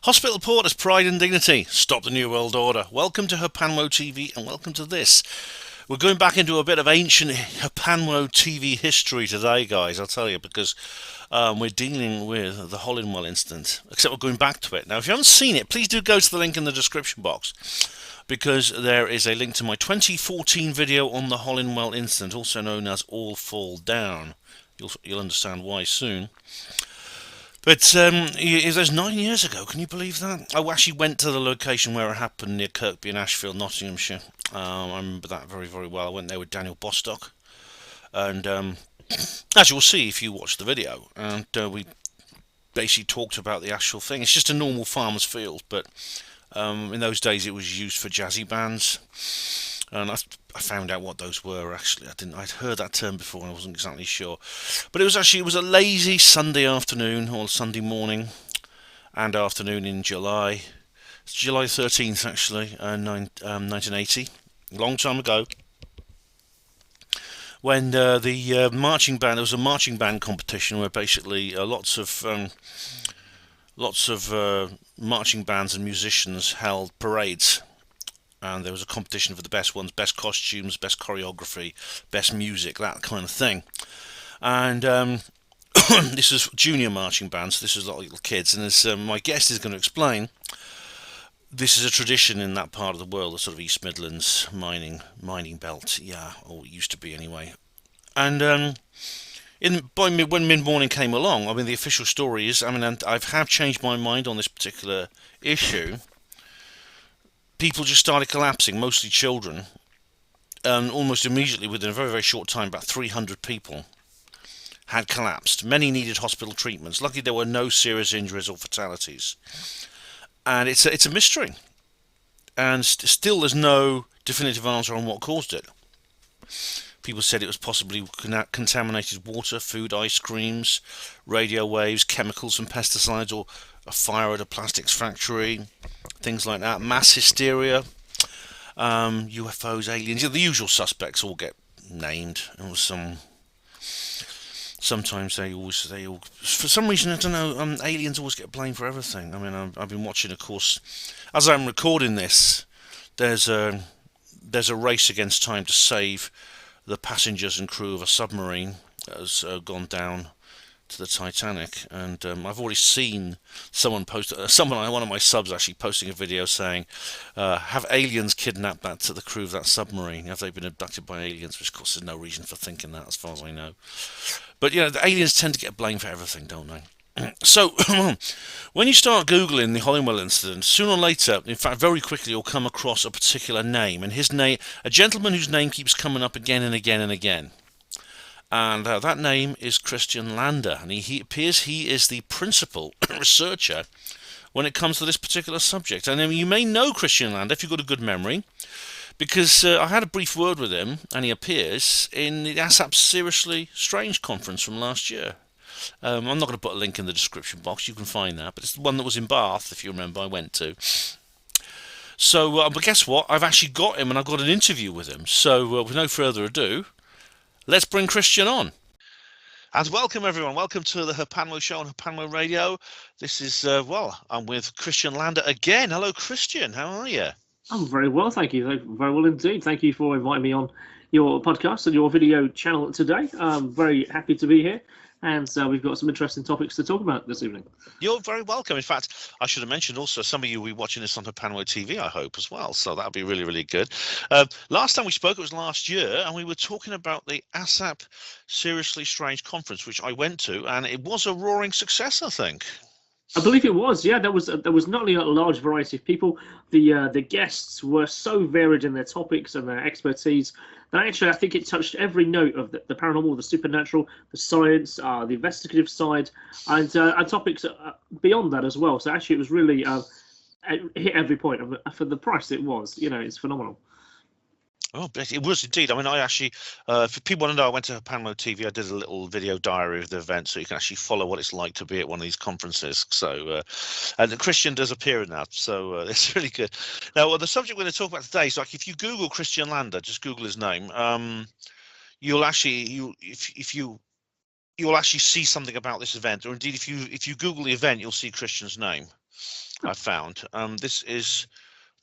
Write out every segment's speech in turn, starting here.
Hospital Porter's Pride and Dignity. Stop the New World Order. Welcome to Hapanwo TV and welcome to this. We're going back into a bit of ancient Hapanwo TV history today, guys, I'll tell you, because we're dealing with the Hollinwell Incident, except we're going back to it. Now, if you haven't seen it, please do go to the link in the description box, because there is a link to my 2014 video on the Hollinwell Incident, also known as All Fall Down. You'll understand why soon. But it was 9 years ago, can you believe that? I actually went to the location where it happened near Kirky-in-ashfield, Nottinghamshire. I remember that very, very well. I went there with Daniel Bostock. And as you'll see if you watch the video, and we basically talked about the actual thing. It's just a normal farmer's field, but in those days it was used for Jazzy Bands. And I found out what those were. Actually, I'd heard that term before, and I wasn't exactly sure. But it was a lazy Sunday afternoon or Sunday morning and afternoon in July. It's July 13th, actually, 1980, a long time ago. When the marching band, there was a marching band competition where basically lots of marching bands and musicians held parades. And there was a competition for the best ones, best costumes, best choreography, best music, that kind of thing. And this is junior marching bands, so this is a lot of little kids. And as my guest is going to explain, this is a tradition in that part of the world, the sort of East Midlands mining belt, yeah, or it used to be anyway. And when mid-morning came along, I mean, the official story is, and I have changed my mind on this particular issue. People just started collapsing, mostly children, and almost immediately, within a very, very short time, about 300 people had collapsed. Many needed hospital treatments. Luckily, there were no serious injuries or fatalities. And it's a mystery. And still, there's no definitive answer on what caused it. People said it was possibly contaminated water, food, ice creams, radio waves, chemicals and pesticides, or a fire at a plastics factory, things like that. Mass hysteria, UFOs, aliens, the usual suspects all get named. And sometimes they all, for some reason, I don't know, aliens always get blamed for everything. I mean, I've been watching, of course, as I'm recording this, there's a race against time to save the passengers and crew of a submarine that has gone down to the Titanic, and I've already seen someone post, one of my subs actually posting a video saying, have aliens kidnapped the crew of that submarine? Have they been abducted by aliens? Which of course there's no reason for thinking that, as far as I know. But the aliens tend to get blamed for everything, don't they? So, when you start Googling the Hollinwell Incident, sooner or later, in fact very quickly, you'll come across a particular name, and his name, a gentleman whose name keeps coming up again and again and again. And that name is Christian Lander, and he appears he is the principal researcher when it comes to this particular subject. And you may know Christian Lander if you've got a good memory, because I had a brief word with him, and he appears in the ASAP Seriously Strange conference from last year. I'm not going to put a link in the description box, you can find that, but it's the one that was in Bath, if you remember, I went to. So, but guess what? I've actually got him, and I've got an interview with him. So, with no further ado, let's bring Christian on. And welcome, everyone. Welcome to the Hapanwo Show on Hapanwo Radio. This is, I'm with Christian Lander again. Hello, Christian. How are you? I'm very well, thank you. Very well indeed. Thank you for inviting me on your podcast and your video channel today. I'm very happy to be here. And we've got some interesting topics to talk about this evening. You're very welcome. In fact, I should have mentioned also, some of you will be watching this on Hapanwo TV, I hope, as well. So that'll be really, really good. Last time we spoke, it was last year, and we were talking about the ASAP Seriously Strange conference, which I went to, and it was a roaring success, I think. I believe it was, yeah. There was not only a large variety of people. The guests were so varied in their topics and their expertise that actually I think it touched every note of the paranormal, the supernatural, the science, the investigative side, and topics beyond that as well. So actually, it was really it hit every point. For the price it was, it's phenomenal. Oh, it was indeed. I mean, I actually, for people want to know, I went to Hapanwo TV. I did a little video diary of the event, so you can actually follow what it's like to be at one of these conferences. So, and Christian does appear in that, so it's really good. Now, the subject we're going to talk about today is, like, if you Google Christian Lander, just Google his name, you'll actually you'll actually see something about this event, or indeed, if you Google the event, you'll see Christian's name. I found. This is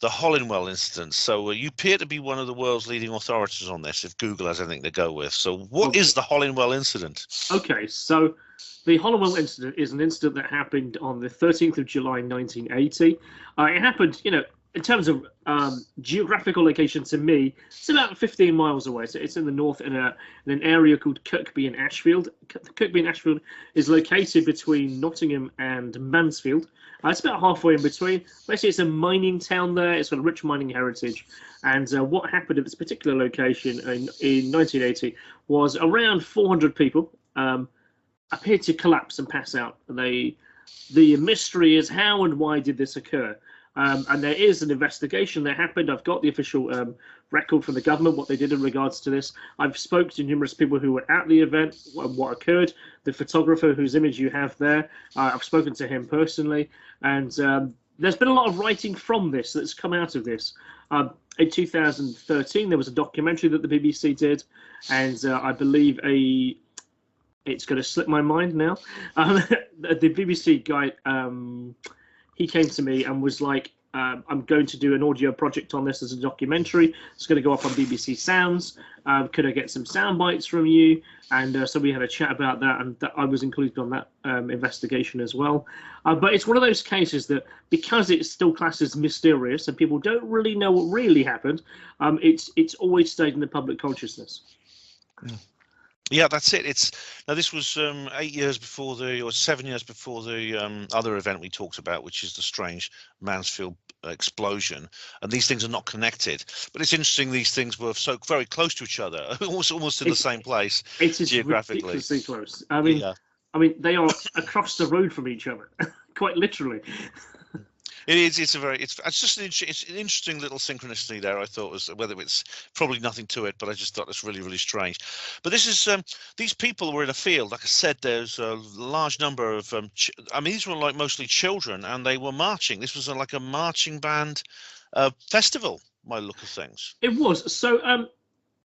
the Hollinwell Incident. So you appear to be one of the world's leading authorities on this, if Google has anything to go with. So what is the Hollinwell Incident? Okay, so the Hollinwell Incident is an incident that happened on the 13th of July 1980. It happened, in terms of geographical location to me, it's about 15 miles away. So it's in the north in an area called Kirky-in-ashfield. Kirky-in-ashfield is located between Nottingham and Mansfield. It's about halfway in between. Basically, it's a mining town there. It's got a rich mining heritage. And what happened at this particular location in 1980 was around 400 people appeared to collapse and pass out. The mystery is how and why did this occur? And there is an investigation that happened. I've got the official record from the government, what they did in regards to this. I've spoken to numerous people who were at the event, what occurred. The photographer whose image you have there, I've spoken to him personally. And there's been a lot of writing from this that's come out of this. In 2013, there was a documentary that the BBC did. And I believe it's going to slip my mind now. The BBC guy... he came to me and was like, I'm going to do an audio project on this as a documentary. It's going to go up on BBC Sounds. Could I get some sound bites from you? And so we had a chat about that, and I was included on that investigation as well. But it's one of those cases that, because it's still classed as mysterious and people don't really know what really happened, it's always stayed in the public consciousness. Mm. Yeah, that's it. Now this was 7 years before the other event we talked about, which is the strange Mansfield explosion. And these things are not connected, but it's interesting. These things were so very close to each other, almost in the same place geographically. Ridiculously close. I mean, they are across the road from each other, quite literally. It is. It's just it's an interesting little synchronicity there. I thought was whether it's probably nothing to it, but I just thought it's really, really strange. But this is these people were in a field. Like I said, there's a large number of. These were like mostly children, and they were marching. This was like a marching band festival. By the look of things, it was. So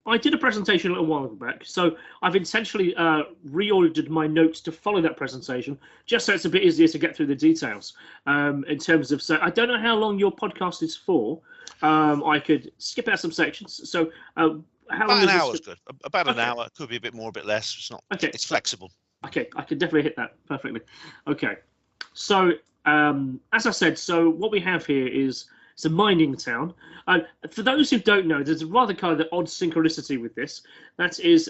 I did a presentation a little while back, so I've intentionally reordered my notes to follow that presentation, just so it's a bit easier to get through the details. In terms of, so I don't know how long your podcast is for. I could skip out some sections. So how about an hour is good. About an hour. It could be a bit more, a bit less. It's not. Okay. It's flexible. Okay, I could definitely hit that perfectly. Okay, so as I said, so what we have here is. It's a mining town. For those who don't know, there's a rather kind of odd synchronicity with this. That is,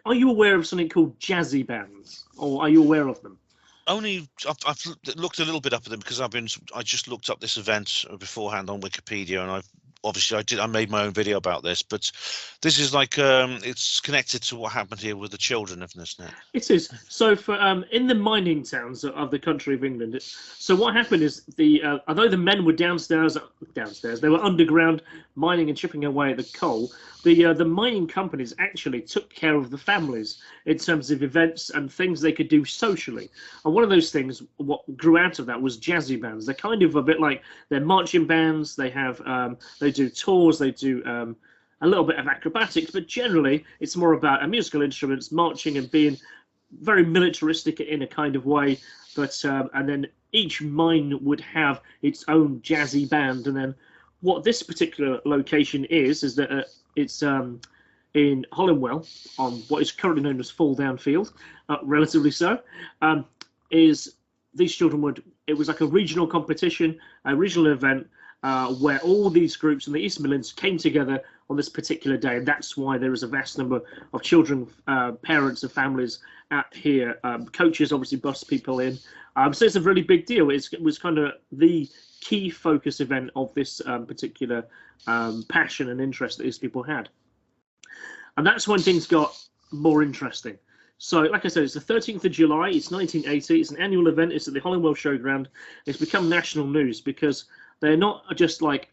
are you aware of something called Jazzy Bands, or are you aware of them? Only I've looked a little bit up at them because I just looked up this event beforehand on Wikipedia, and I made my own video about this, but this is like it's connected to what happened here with the children, isn't it? It is. So for in the mining towns of the country of England, so what happened is although the men were downstairs, they were underground mining and chipping away at the coal. The mining companies actually took care of the families in terms of events and things they could do socially. And one of those things, what grew out of that, was jazzy bands. They're kind of a bit like they're marching bands. They have they do tours. They do a little bit of acrobatics, but generally it's more about musical instruments, marching, and being very militaristic in a kind of way. But and then each mine would have its own jazzy band. And then what this particular location is that it's in Hollinwell, on what is currently known as Fall Down Field, relatively so, is these children it was like a regional competition, a regional event, where all these groups in the East Midlands came together on this particular day, and that's why there is a vast number of children, parents and families out here. Coaches obviously bus people in, so it's a really big deal. It was kind of the key focus event of this particular passion and interest that these people had. And that's when things got more interesting. So, like I said, it's the 13th of July, it's 1980, it's an annual event, it's at the Hollinwell Showground. It's become national news because they're not just like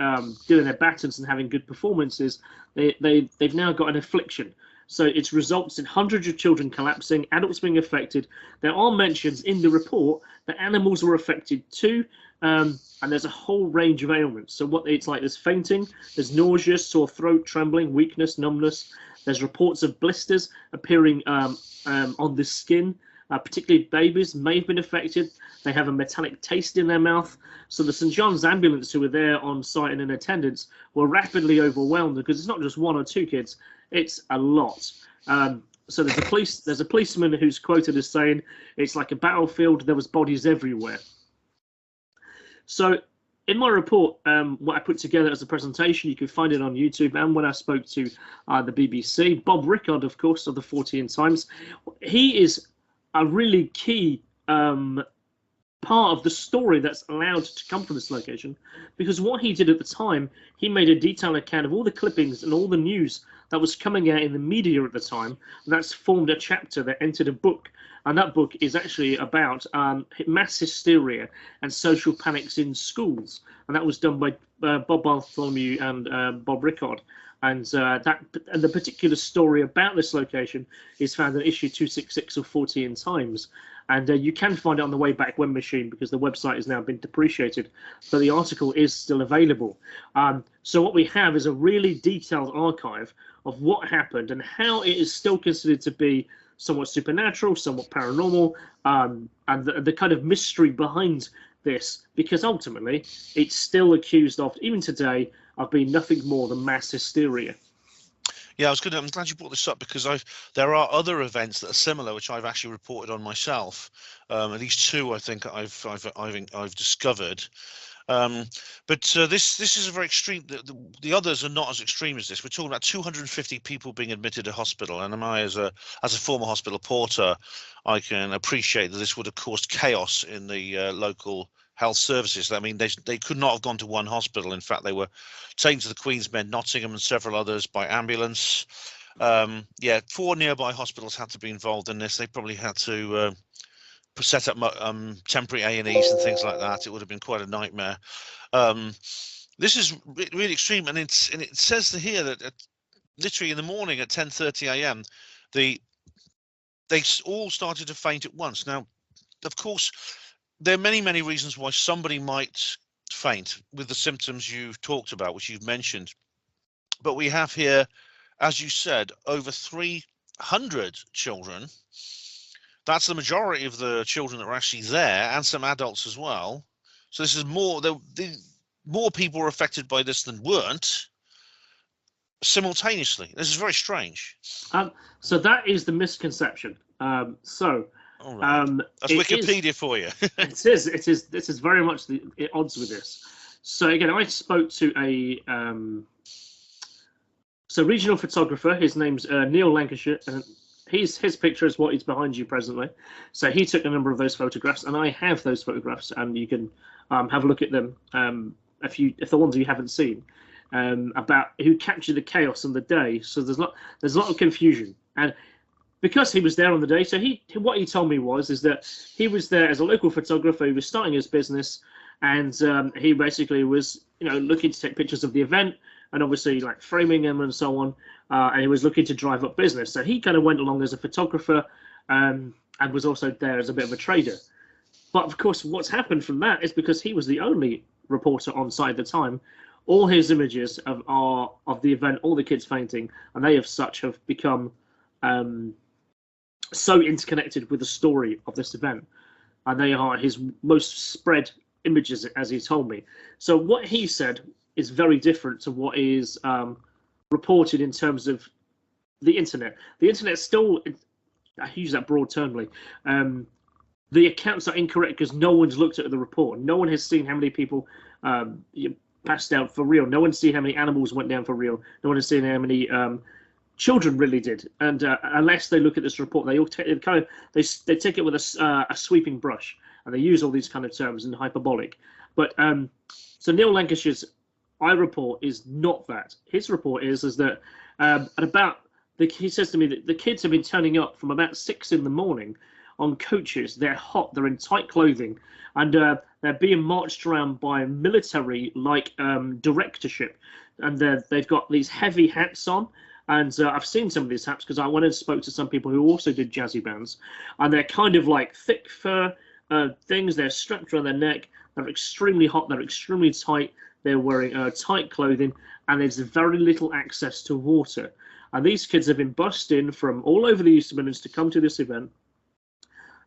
doing their battens and having good performances, they've now got an affliction. So it results in hundreds of children collapsing, adults being affected. There are mentions in the report that animals were affected too, and there's a whole range of ailments. So what it's like, there's fainting, there's nausea, sore throat, trembling, weakness, numbness. There's reports of blisters appearing on the skin. particularly babies, may have been affected. They have a metallic taste in their mouth. So the St John's ambulance, who were there on site and in attendance, were rapidly overwhelmed because it's not just one or two kids; it's a lot. So there's a policeman who's quoted as saying, "It's like a battlefield. There was bodies everywhere." So in my report, what I put together as a presentation, you can find it on YouTube, and when I spoke to the BBC, Bob Rickard, of course, of the 14 Times, he is a really key part of the story that's allowed to come from this location, because what he did at the time, he made a detailed account of all the clippings and all the news that was coming out in the media at the time, and that's formed a chapter that entered a book. And that book is actually about mass hysteria and social panics in schools. And that was done by Bob Bartholomew and Bob Rickard. And the particular story about this location is found in issue 266 of 14 Times. And you can find it on the Wayback When machine because the website has now been depreciated, but the article is still available. So what we have is a really detailed archive of what happened and how it is still considered to be somewhat supernatural, somewhat paranormal, and the kind of mystery behind this, because ultimately it's still accused of, even today, of being nothing more than mass hysteria. Yeah, I'm glad you brought this up because there are other events that are similar, which I've actually reported on myself. At least two, I think I've discovered. But this is a very extreme. The others are not as extreme as this. We're talking about 250 people being admitted to hospital, and as a former hospital porter, I can appreciate that this would have caused chaos in the local health services. I mean, they could not have gone to one hospital. In fact, they were taken to the Queen's Med, Nottingham, and several others by ambulance. 4 nearby hospitals had to be involved in this. They probably had to set up temporary A&Es and things like that. It would have been quite a nightmare. This is really extreme, and it says here that literally in the morning at 10:30 a.m. they all started to faint at once. Now, of course, there are many reasons why somebody might faint with the symptoms you've talked about, which you've mentioned. But we have here, as you said, over 300 children. That's the majority of the children that were actually there, and some adults as well. So this is more people were affected by this than weren't simultaneously. This is very strange. So that is the misconception. All right. That's Wikipedia for you. It is. This is very much the odds with this. So again, I spoke to a regional photographer. His name's Neil Lancashire, and his picture is what is behind you presently. So he took a number of those photographs, and I have those photographs, and you can have a look at them if the ones you haven't seen, about who captured the chaos on the day. So there's a lot of confusion, and because he was there on the day, so what he told me is that he was there as a local photographer. He was starting his business, and he basically was looking to take pictures of the event and obviously like framing them and so on. And he was looking to drive up business. So he kind of went along as a photographer and was also there as a bit of a trader. But of course, what's happened from that is because he was the only reporter on site at the time, all his images of the event, all the kids fainting, and they have become so interconnected with the story of this event. And they are his most spread images, as he told me. So what he said is very different to what is reported in terms of the internet. The internet still, I use that broad termly, the accounts are incorrect because no one's looked at the report. No one has seen how many people passed out for real. No one's seen how many animals went down for real. No one has seen how many children really did. And unless they look at this report, they all take it with a sweeping brush, and they use all these kind of terms and hyperbolic. But so Neil Lancashire's report is not that. His report is that he says to me that the kids have been turning up from about 6 in the morning on coaches. They're hot, they're in tight clothing, and they're being marched around by military directorship, and they've got these heavy hats on. And I've seen some of these hats because I went and spoke to some people who also did Jazzy Bands, and they're kind of like thick fur things. They're strapped around their neck. They're extremely hot. They're extremely tight. They're wearing tight clothing, and there's very little access to water. And these kids have been bussed in from all over the East Midlands to come to this event.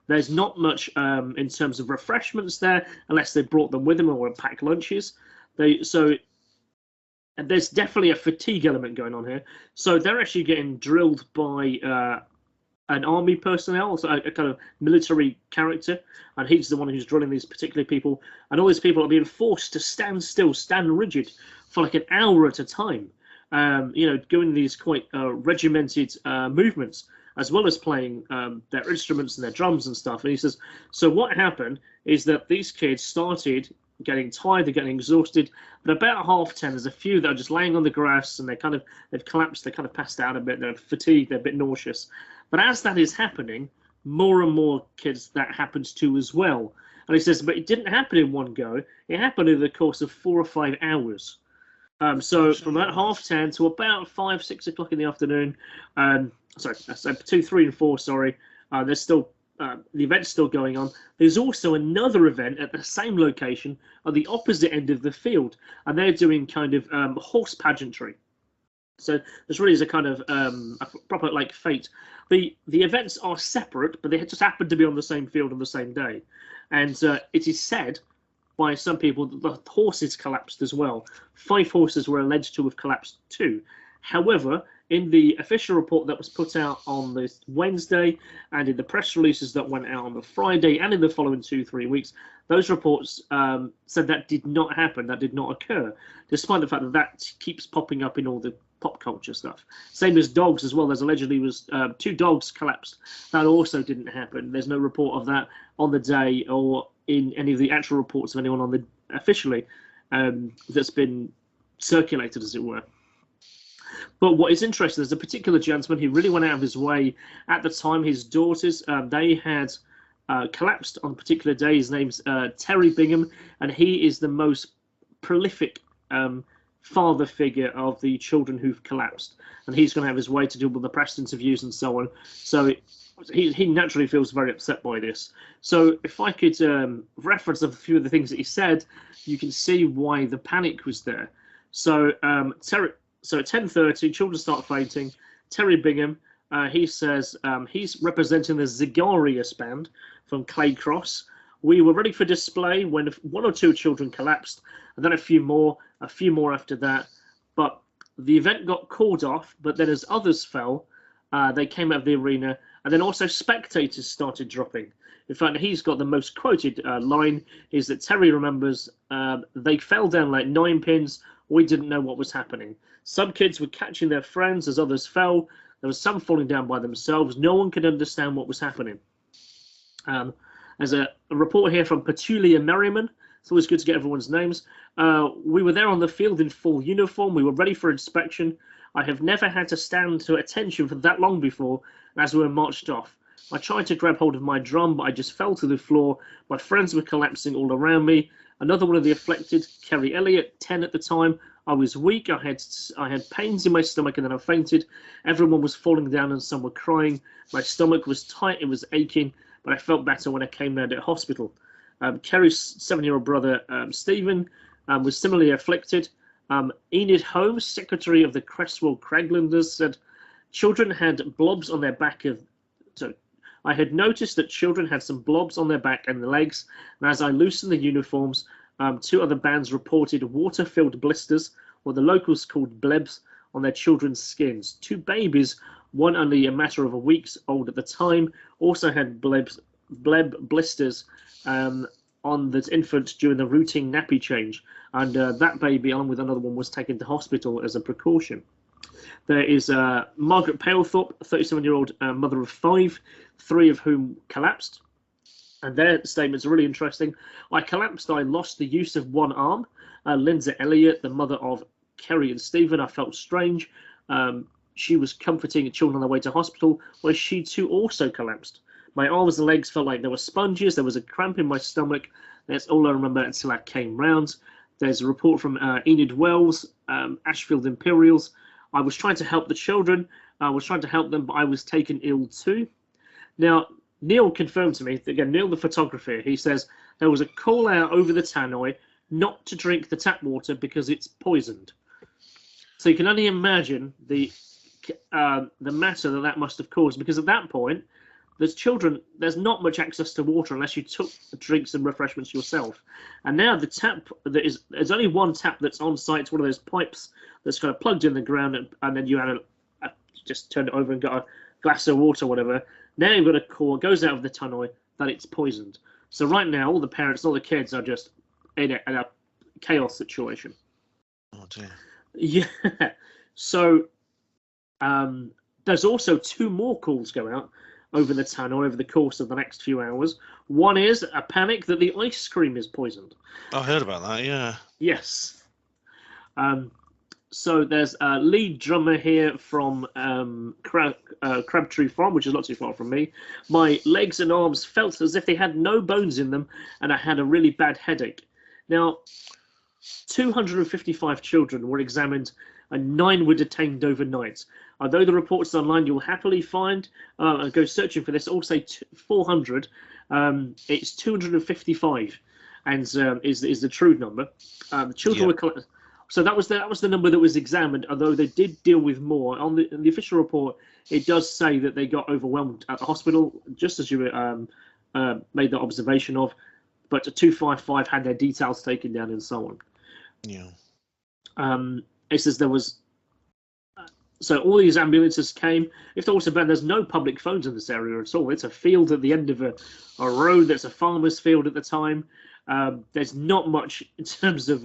There's not much in terms of refreshments there, unless they brought them with them or packed lunches. And there's definitely a fatigue element going on here. So they're actually getting drilled by an army personnel, so a kind of military character, and he's the one who's drilling these particular people. And all these people are being forced to stand still, stand rigid for like an hour at a time. Doing these quite regimented movements, as well as playing their instruments and their drums and stuff. And he says, so what happened is that these kids started getting tired, they're getting exhausted, but about 10:30, there's a few that are just laying on the grass and they've collapsed, they're kind of passed out a bit, they're fatigued, they're a bit nauseous. But as that is happening, more and more kids that happens to as well. And he says, but it didn't happen in one go, it happened over the course of 4 or 5 hours. So from about 10:30 to about 5, 6 o'clock in the afternoon, so 2, 3, and 4. There's still the event's still going on. There's also another event at the same location on the opposite end of the field, and they're doing kind of horse pageantry. So this really is a kind of a proper like fete. The events are separate, but they just happen to be on the same field on the same day, and it is said by some people that the horses collapsed as well. 5 horses were alleged to have collapsed too. However, in the official report that was put out on this Wednesday, and in the press releases that went out on the Friday, and in the following 2-3 weeks, those reports said that did not happen, that did not occur, despite the fact that that keeps popping up in all the pop culture stuff. Same as dogs as well. There's allegedly was 2 dogs collapsed. That also didn't happen. There's no report of that on the day or in any of the actual reports of anyone on the officially that's been circulated, as it were. But what is interesting, there's a particular gentleman who really went out of his way at the time. His daughters, they had collapsed on a particular day. His name's Terry Bingham, and he is the most prolific father figure of the children who've collapsed. And he's going to have his way to do all the press interviews and so on. So he naturally feels very upset by this. So if I could reference a few of the things that he said, you can see why the panic was there. So So at 10:30, children start fainting. Terry Bingham, he says he's representing the Zigarius band from Claycross. We were ready for display when 1 or 2 children collapsed, and then a few more after that. But the event got called off, but then as others fell, they came out of the arena, and then also spectators started dropping. In fact, he's got the most quoted line is that Terry remembers they fell down like 9 pins. We didn't know what was happening. Some kids were catching their friends as others fell. There was some falling down by themselves. No one could understand what was happening. There's a report here from Petulia Merriman. It's always good to get everyone's names. We were there on the field in full uniform. We were ready for inspection. I have never had to stand to attention for that long before as we were marched off. I tried to grab hold of my drum, but I just fell to the floor. My friends were collapsing all around me. Another one of the afflicted, Kerry Elliott, 10 at the time. I was weak. I had pains in my stomach, and then I fainted. Everyone was falling down, and some were crying. My stomach was tight. It was aching, but I felt better when I came down to hospital. Kerry's 7-year-old brother, Stephen, was similarly afflicted. Enid Holmes, secretary of the Cresswell Craiglanders, said children had blobs on their back I had noticed that children had some blobs on their back and the legs, and as I loosened the uniforms, 2 other bands reported water-filled blisters, or the locals called blebs, on their children's skins. 2 babies, one only a matter of a week's old at the time, also had bleb blisters on the infant during the routine nappy change, and that baby, along with another one, was taken to hospital as a precaution. There is Margaret Palethorpe, a 37-year-old mother of 5, 3 of whom collapsed. And their statements are really interesting. I collapsed. I lost the use of one arm. Lindsay Elliott, the mother of Kerry and Stephen, I felt strange. She was comforting children on their way to hospital, where she too also collapsed. My arms and legs felt like there were sponges. There was a cramp in my stomach. That's all I remember until I came round. There's a report from Enid Wells, Ashfield Imperials. I was trying to help the children. I was trying to help them, but I was taken ill too. Now, Neil confirmed to me, again, Neil the photographer, he says there was a call out over the tannoy not to drink the tap water because it's poisoned. So you can only imagine the matter that must have caused, because at that point, there's children. There's not much access to water unless you took drinks and refreshments yourself. And now the tap there's only one tap that's on site. It's one of those pipes that's kind of plugged in the ground, and then you had just turn it over and got a glass of water, or whatever. Now you've got a call, goes out of the tunnel that it's poisoned. So right now, all the parents, all the kids are just in a chaos situation. Oh dear. Yeah. So there's also 2 more calls go out over the tunnel over the course of the next few hours. One is a panic that the ice cream is poisoned. I heard about that. Yeah. Yes. So there's a lead drummer here from Crabtree Farm, which is not too far from me. My legs and arms felt as if they had no bones in them, and I had a really bad headache. Now, 255 children were examined, and 9 were detained overnight. Although the reports online you'll happily find, and go searching for this, all say 400. It's 255, and is the true number. The children were. So that was the number that was examined. Although they did deal with more on the official report, it does say that they got overwhelmed at the hospital, just as you made the observation of. But 255 had their details taken down and so on. Yeah. It says there was. So all these ambulances came. If there was there's no public phones in this area at all. It's a field at the end of a road. That's a farmer's field at the time. There's not much in terms of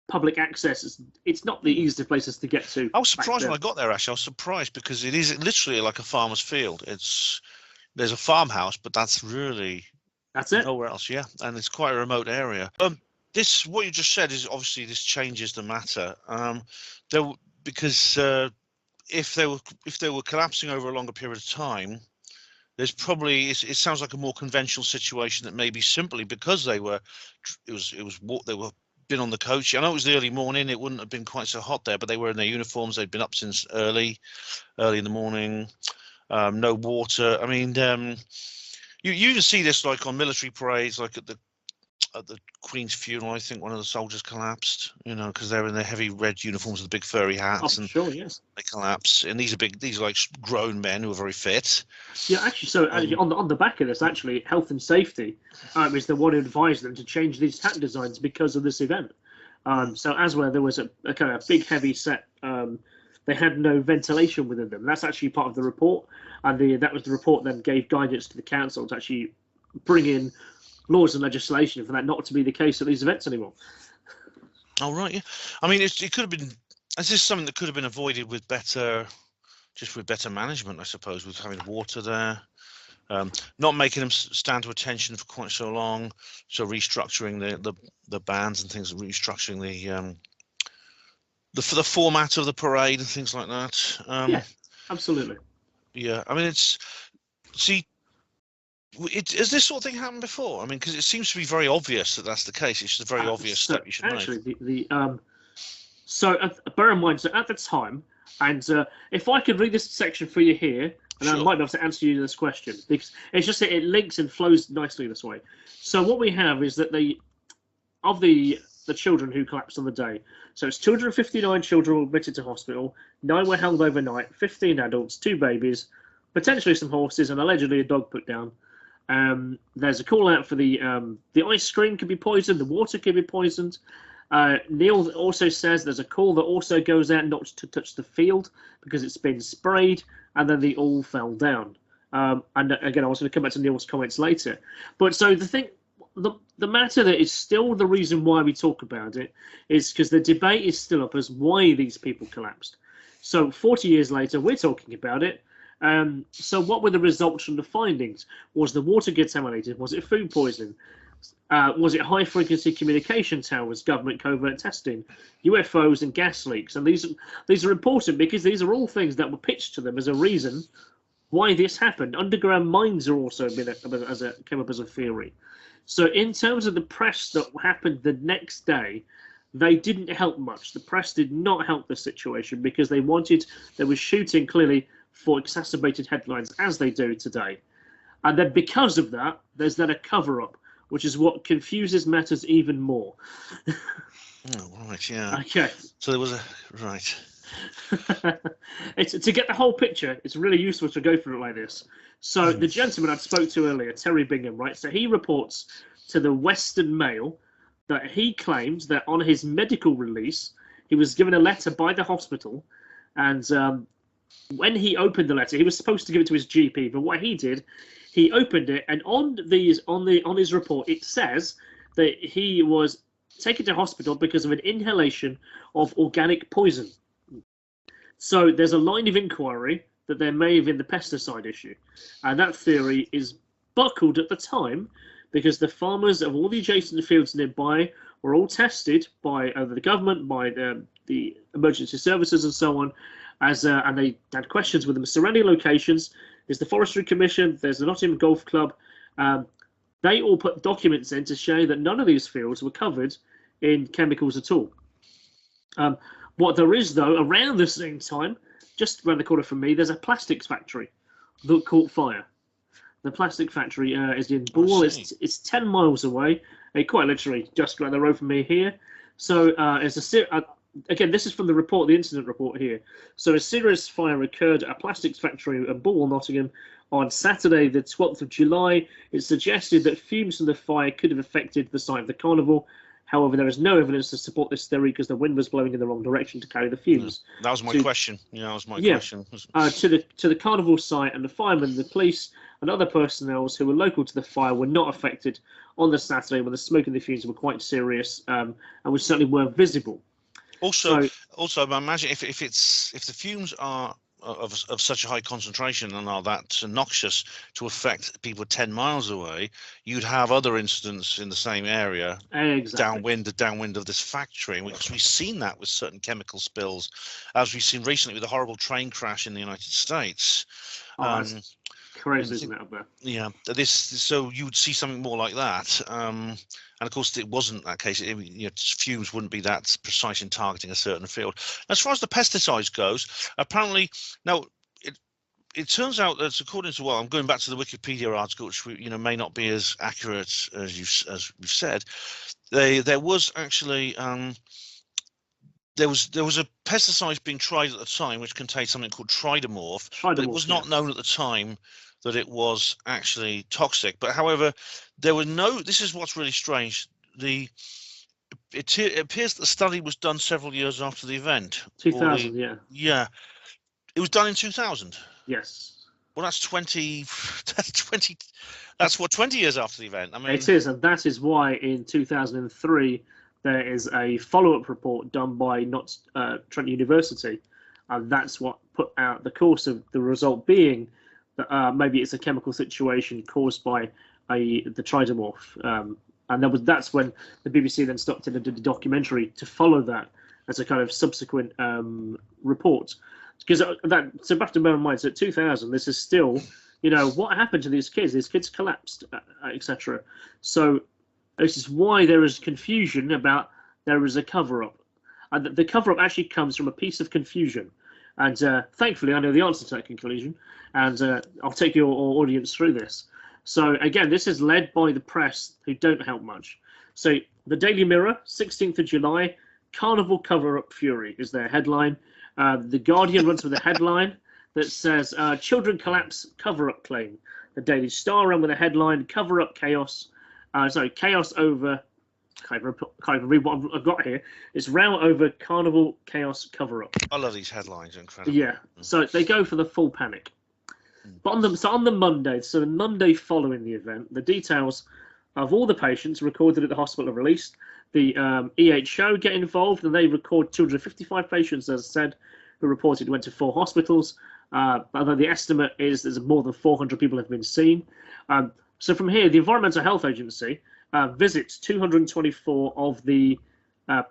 public access. It's not the easiest places to get to. I was surprised when I got there, actually. I was surprised because it is literally like a farmer's field. There's a farmhouse, but that's it. Nowhere else, yeah. And it's quite a remote area. What you just said is obviously this changes the matter. Because if they were collapsing over a longer period of time, there's probably it sounds like a more conventional situation that maybe simply because they were been on the coach. I know it was the early morning, it wouldn't have been quite so hot there, but they were in their uniforms. They'd been up since early in the morning. No water. I mean, you even see this like on military parades, like at the Queen's funeral. I think one of the soldiers collapsed, because they're in their heavy red uniforms with the big furry hats. And sure, yes. They collapse, and these are like grown men who are very fit. Yeah, actually, so on the back of this, actually, health and safety is the one who advised them to change these hat designs because of this event. So as well, there was a kind of big heavy set. They had no ventilation within them. That's actually part of the report, and that was the report then gave guidance to the council to actually bring in laws and legislation for that not to be the case at these events anymore. Oh right, yeah. I mean, it could have been. This is something that could have been avoided with better management, I suppose, with having water there, not making them stand to attention for quite so long. So restructuring the bands and things, restructuring the format of the parade and things like that. Yeah, absolutely. Yeah, I mean, has this sort of thing happened before? I mean, because it seems to be very obvious that that's the case. It's just a very obvious step you should make. Actually, so bear in mind, so at the time, and if I could read this section for you here, and sure. I might be able to answer you this question, because it's just that it links and flows nicely this way. So what we have is that the children who collapsed on the day, so it's 259 children were admitted to hospital, 9 were held overnight, 15 adults, 2 babies, potentially some horses, and allegedly a dog put down. There's a call out for the ice cream could be poisoned, the water could be poisoned. Neil also says there's a call that also goes out not to touch the field because it's been sprayed, and then they all fell down. And again, I was going to come back to Neil's comments later. But so the matter that is still the reason why we talk about it is because the debate is still up as why these people collapsed. So 40 years later, we're talking about it. So what were the results from the findings? Was the water contaminated? Was it food poisoning? Was it high-frequency communication towers, government covert testing, UFOs and gas leaks? And these are important because these are all things that were pitched to them as a reason why this happened. Underground mines are also came up as a theory. So in terms of the press that happened the next day, they didn't help much. The press did not help the situation because they were shooting clearly for exacerbated headlines as they do today. And then because of that, there's then a cover-up, which is what confuses matters even more. Oh, right, yeah. Okay. So there was right. It's to get the whole picture. It's really useful to go through it like this. So the gentleman I spoke to earlier, Terry Bingham, right? So he reports to the Western Mail that he claims that on his medical release, he was given a letter by the hospital, and when he opened the letter, he was supposed to give it to his GP, but what he did, he opened it, and on his report, it says that he was taken to hospital because of an inhalation of organic poison. So there's a line of inquiry that there may have been the pesticide issue, and that theory is buckled at the time because the farmers of all the adjacent fields nearby were all tested by the government, by the emergency services, and so on. And they had questions with the surrounding locations. There's the Forestry Commission. There's the Nottingham Golf Club. They all put documents in to show that none of these fields were covered in chemicals at all. What there is, though, around the same time, just around the corner from me, there's a plastics factory that caught fire. The plastic factory is in Ball. It's 10 miles away, quite literally just around the road from me here. So again, this is from the report, the incident report here. So a serious fire occurred at a plastics factory at Ball, Nottingham, on Saturday, the 12th of July. It's suggested that fumes from the fire could have affected the site of the carnival. However, there is no evidence to support this theory because the wind was blowing in the wrong direction to carry the fumes. Yeah, that was my question. That was my question. To the carnival site, and the firemen, the police, and other personnel who were local to the fire were not affected on the Saturday when the smoke and the fumes were quite serious, and which certainly were visible. Also, I imagine if the fumes are of such a high concentration and are that noxious to affect people 10 miles away, you'd have other incidents in the same area, downwind of this factory, because we've seen that with certain chemical spills, as we've seen recently with a horrible train crash in the United States. That's crazy, isn't it, up there? Yeah, so you would see something more like that. And of course, it wasn't that case. Fumes wouldn't be that precise in targeting a certain field. As far as the pesticides goes, apparently, now it turns out that according to, well, I'm going back to the Wikipedia article, which may not be as accurate as we've said. There was actually there was a pesticide being tried at the time which contained something called tridamorph, but it was not known at the time that it was actually toxic. But however, there were no. This is what's really strange. It appears that the study was done several years after the event. 2000, yeah. Yeah, it was done in 2000. Yes. Well, that's 20. That's 20. That's 20 years after the event. I mean, it is, and that is why in 2003 there is a follow-up report done by Trent University, and that's what put out the course of the result being that maybe it's a chemical situation caused by the tridamorph, and that's when the BBC then stopped and did a documentary to follow that as a kind of subsequent report. Because so we have to bear in mind, so at 2000, this is still, what happened to these kids? These kids collapsed, etc. So this is why there is confusion about there is a cover-up. And the cover-up actually comes from a piece of confusion. And thankfully, I know the answer to that conclusion, and I'll take your audience through this. So again, this is led by the press, who don't help much. So the Daily Mirror, 16th of July, Carnival Cover-Up Fury is their headline. The Guardian runs with a headline that says, Children Collapse Cover-Up Claim. The Daily Star ran with a headline, Cover-Up Chaos. Chaos over... Can't even read what I've got here. It's row over carnival chaos cover-up. I love these headlines, incredible. Yeah, so they go for the full panic. But on the Monday, so the Monday following the event, the details of all the patients recorded at the hospital are released. The EHO get involved, and they record 255 patients, as I said, who reported went to 4 hospitals. Although the estimate is there's more than 400 people have been seen. So from here, the Environmental Health Agency visits 224 of the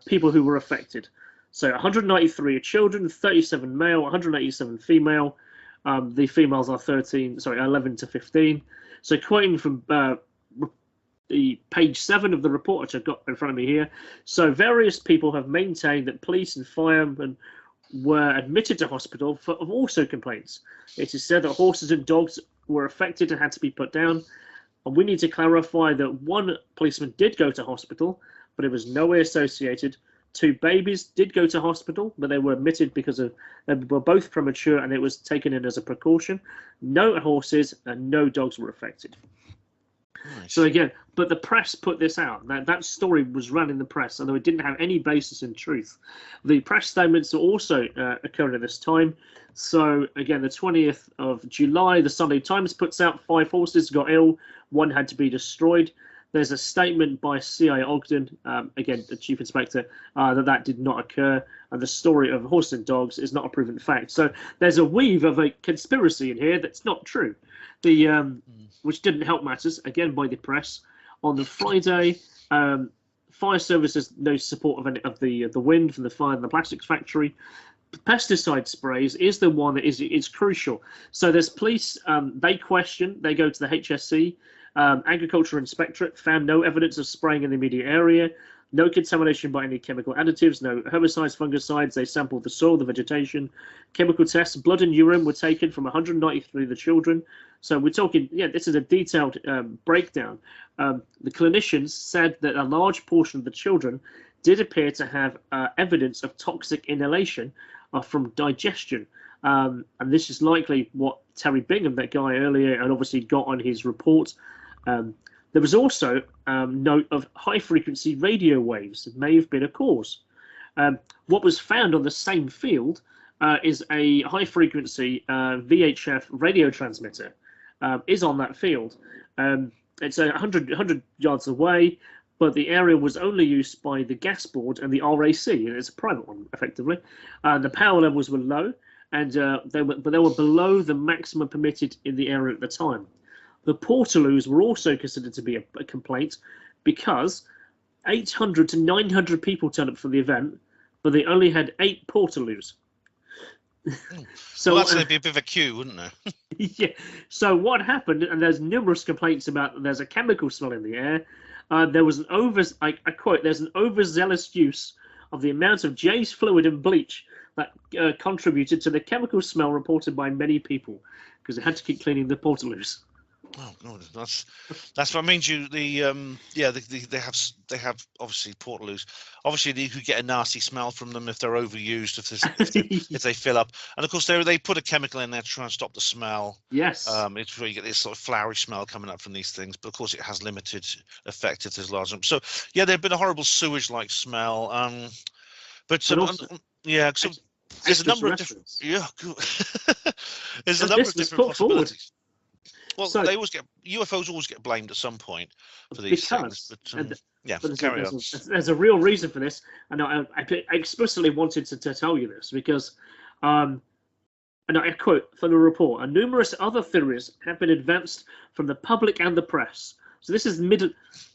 people who were affected. So 193 are children, 37 male, 187 female. The females are 11 to 15. So quoting from the page 7 of the report, which I've got in front of me here. So various people have maintained that police and firemen were admitted to hospital of also complaints. It is said that horses and dogs were affected and had to be put down. And we need to clarify that one policeman did go to hospital, but it was nowhere associated 2 babies did go to hospital, but they were admitted because they were both premature, and it was taken in as a precaution. No horses and no dogs were affected. Nice. So again, but the press put this out. That story was run in the press, although it didn't have any basis in truth. The press statements are also occurring at this time. So again, the 20th of July, the Sunday Times puts out 5 horses got ill, 1 had to be destroyed. There's a statement by C.I. Ogden, again, the chief inspector, that did not occur, and the story of horses and dogs is not a proven fact. So there's a weave of a conspiracy in here that's not true, which didn't help matters, again, by the press. On the Friday, fire services no support of the wind from the fire in the plastics factory. Pesticide sprays is the one that is crucial. So there's police, they go to the HSC. Agriculture Inspectorate found no evidence of spraying in the immediate area, no contamination by any chemical additives, no herbicides, fungicides. They sampled the soil, the vegetation. Chemical tests, blood and urine were taken from 193 of the children. So we're talking, this is a detailed breakdown. The clinicians said that a large portion of the children did appear to have evidence of toxic inhalation from digestion. And this is likely what Terry Bingham, that guy earlier, and obviously got on his report. There was also note of high-frequency radio waves may have been a cause. What was found on the same field is a high-frequency VHF radio transmitter is on that field. It's 100 yards away, but the area was only used by the gas board and the RAC, and it's a private one, effectively. The power levels were low, and they were below the maximum permitted in the area at the time. The portaloos were also considered to be a complaint because 800 to 900 people turned up for the event, but they only had 8 portaloos. So well, that'd be a bit of a queue, wouldn't there? Yeah. So what happened? And there's numerous complaints about there's a chemical smell in the air. There was I quote, there's an overzealous use of the amount of J's fluid and bleach that contributed to the chemical smell reported by many people because they had to keep cleaning the portaloos. Oh god, that's what means. They have obviously portaloos. Obviously, you could get a nasty smell from them if they're overused, if they fill up. And of course, they put a chemical in there to try and stop the smell. Yes. It's where you get this sort of flowery smell coming up from these things. But of course, it has limited effect if there's large numbers. So yeah, there'd been a horrible sewage-like smell. So there's a number of different. Yeah, cool. There's a number of different possibilities. Well, so, UFOs always get blamed at some point for these things. But carry on. There's a real reason for this, and I explicitly wanted to tell you this because, and I quote from the report: "And numerous other theories have been advanced from the public and the press." So this is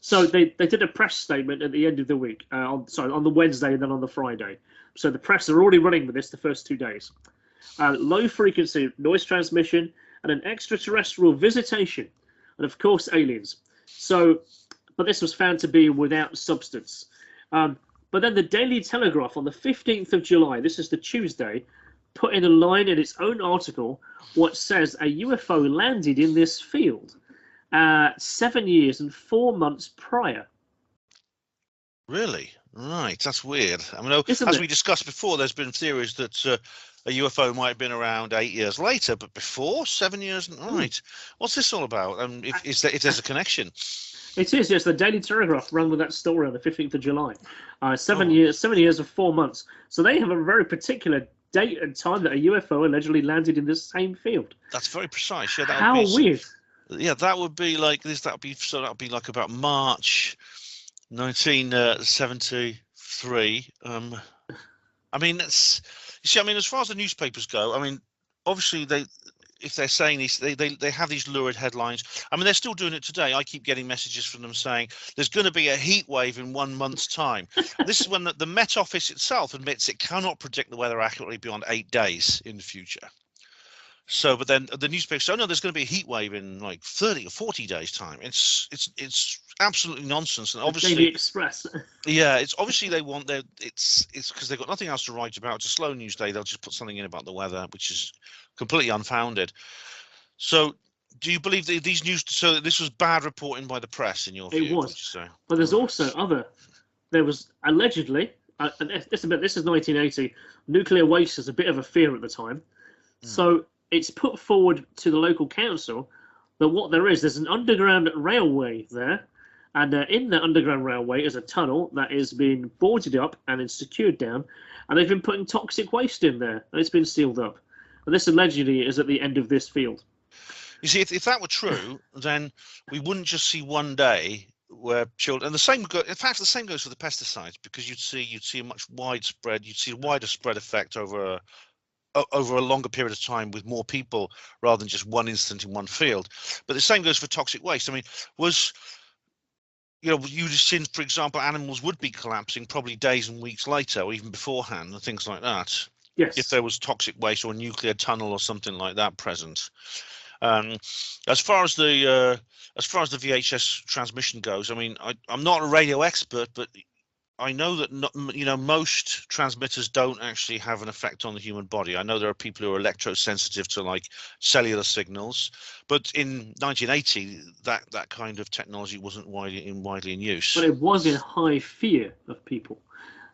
So they did a press statement at the end of the week, on the Wednesday and then on the Friday. So the press are already running with this the first 2 days. Low frequency noise transmission and an extraterrestrial visitation, and of course aliens. So, but this was found to be without substance. But then the Daily Telegraph on the 15th of July, this is the Tuesday, put in a line in its own article what says a UFO landed in this field 7 years and 4 months prior. Really? Right, that's weird. I mean, as we discussed before, there's been theories that a UFO might have been around 8 years later, but before 7 years. Right, what's this all about? If there's a connection, it is. Yes, the Daily Telegraph ran with that story on the 15th of July. 7 years and 4 months. So they have a very particular date and time that a UFO allegedly landed in this same field. That's very precise. Yeah, how weird. Yeah, that would be like this. That would be like about March 1973. I mean, as far as the newspapers go, I mean, obviously if they're saying these, they have these lurid headlines. I mean, they're still doing it today. I keep getting messages from them saying there's going to be a heat wave in 1 month's time. This is when the Met Office itself admits it cannot predict the weather accurately beyond 8 days in the future. So, but then the newspapers say, "Oh no, there's going to be a heat wave in like 30 or 40 days' time." It's absolutely nonsense. And obviously, Daily Express. Yeah, it's obviously they want it's because they've got nothing else to write about. It's a slow news day. They'll just put something in about the weather, which is completely unfounded. So, do you believe that these news? So this was bad reporting by the press, in your view? It was. But there's also there was allegedly and this is 1980. Nuclear waste is a bit of a fear at the time, so it's put forward to the local council that what there's an underground railway there, and in the underground railway is a tunnel that is being boarded up and is secured down, and they've been putting toxic waste in there, and it's been sealed up. And this allegedly is at the end of this field. You see, if that were true, then we wouldn't just see one day where children, and the same goes for the pesticides, because you'd see a much widespread, you'd see a wider spread effect over a longer period of time with more people rather than just one incident in one field. But the same goes for toxic waste. I mean, you'd have seen, for example, animals would be collapsing probably days and weeks later, or even beforehand, and things like that. Yes. If there was toxic waste or a nuclear tunnel or something like that present. As far as the VHS transmission goes, I mean, I'm not a radio expert, but I know that most transmitters don't actually have an effect on the human body. I know there are people who are electrosensitive to like cellular signals, but in 1980, that kind of technology wasn't widely in use. But it was in high fear of people.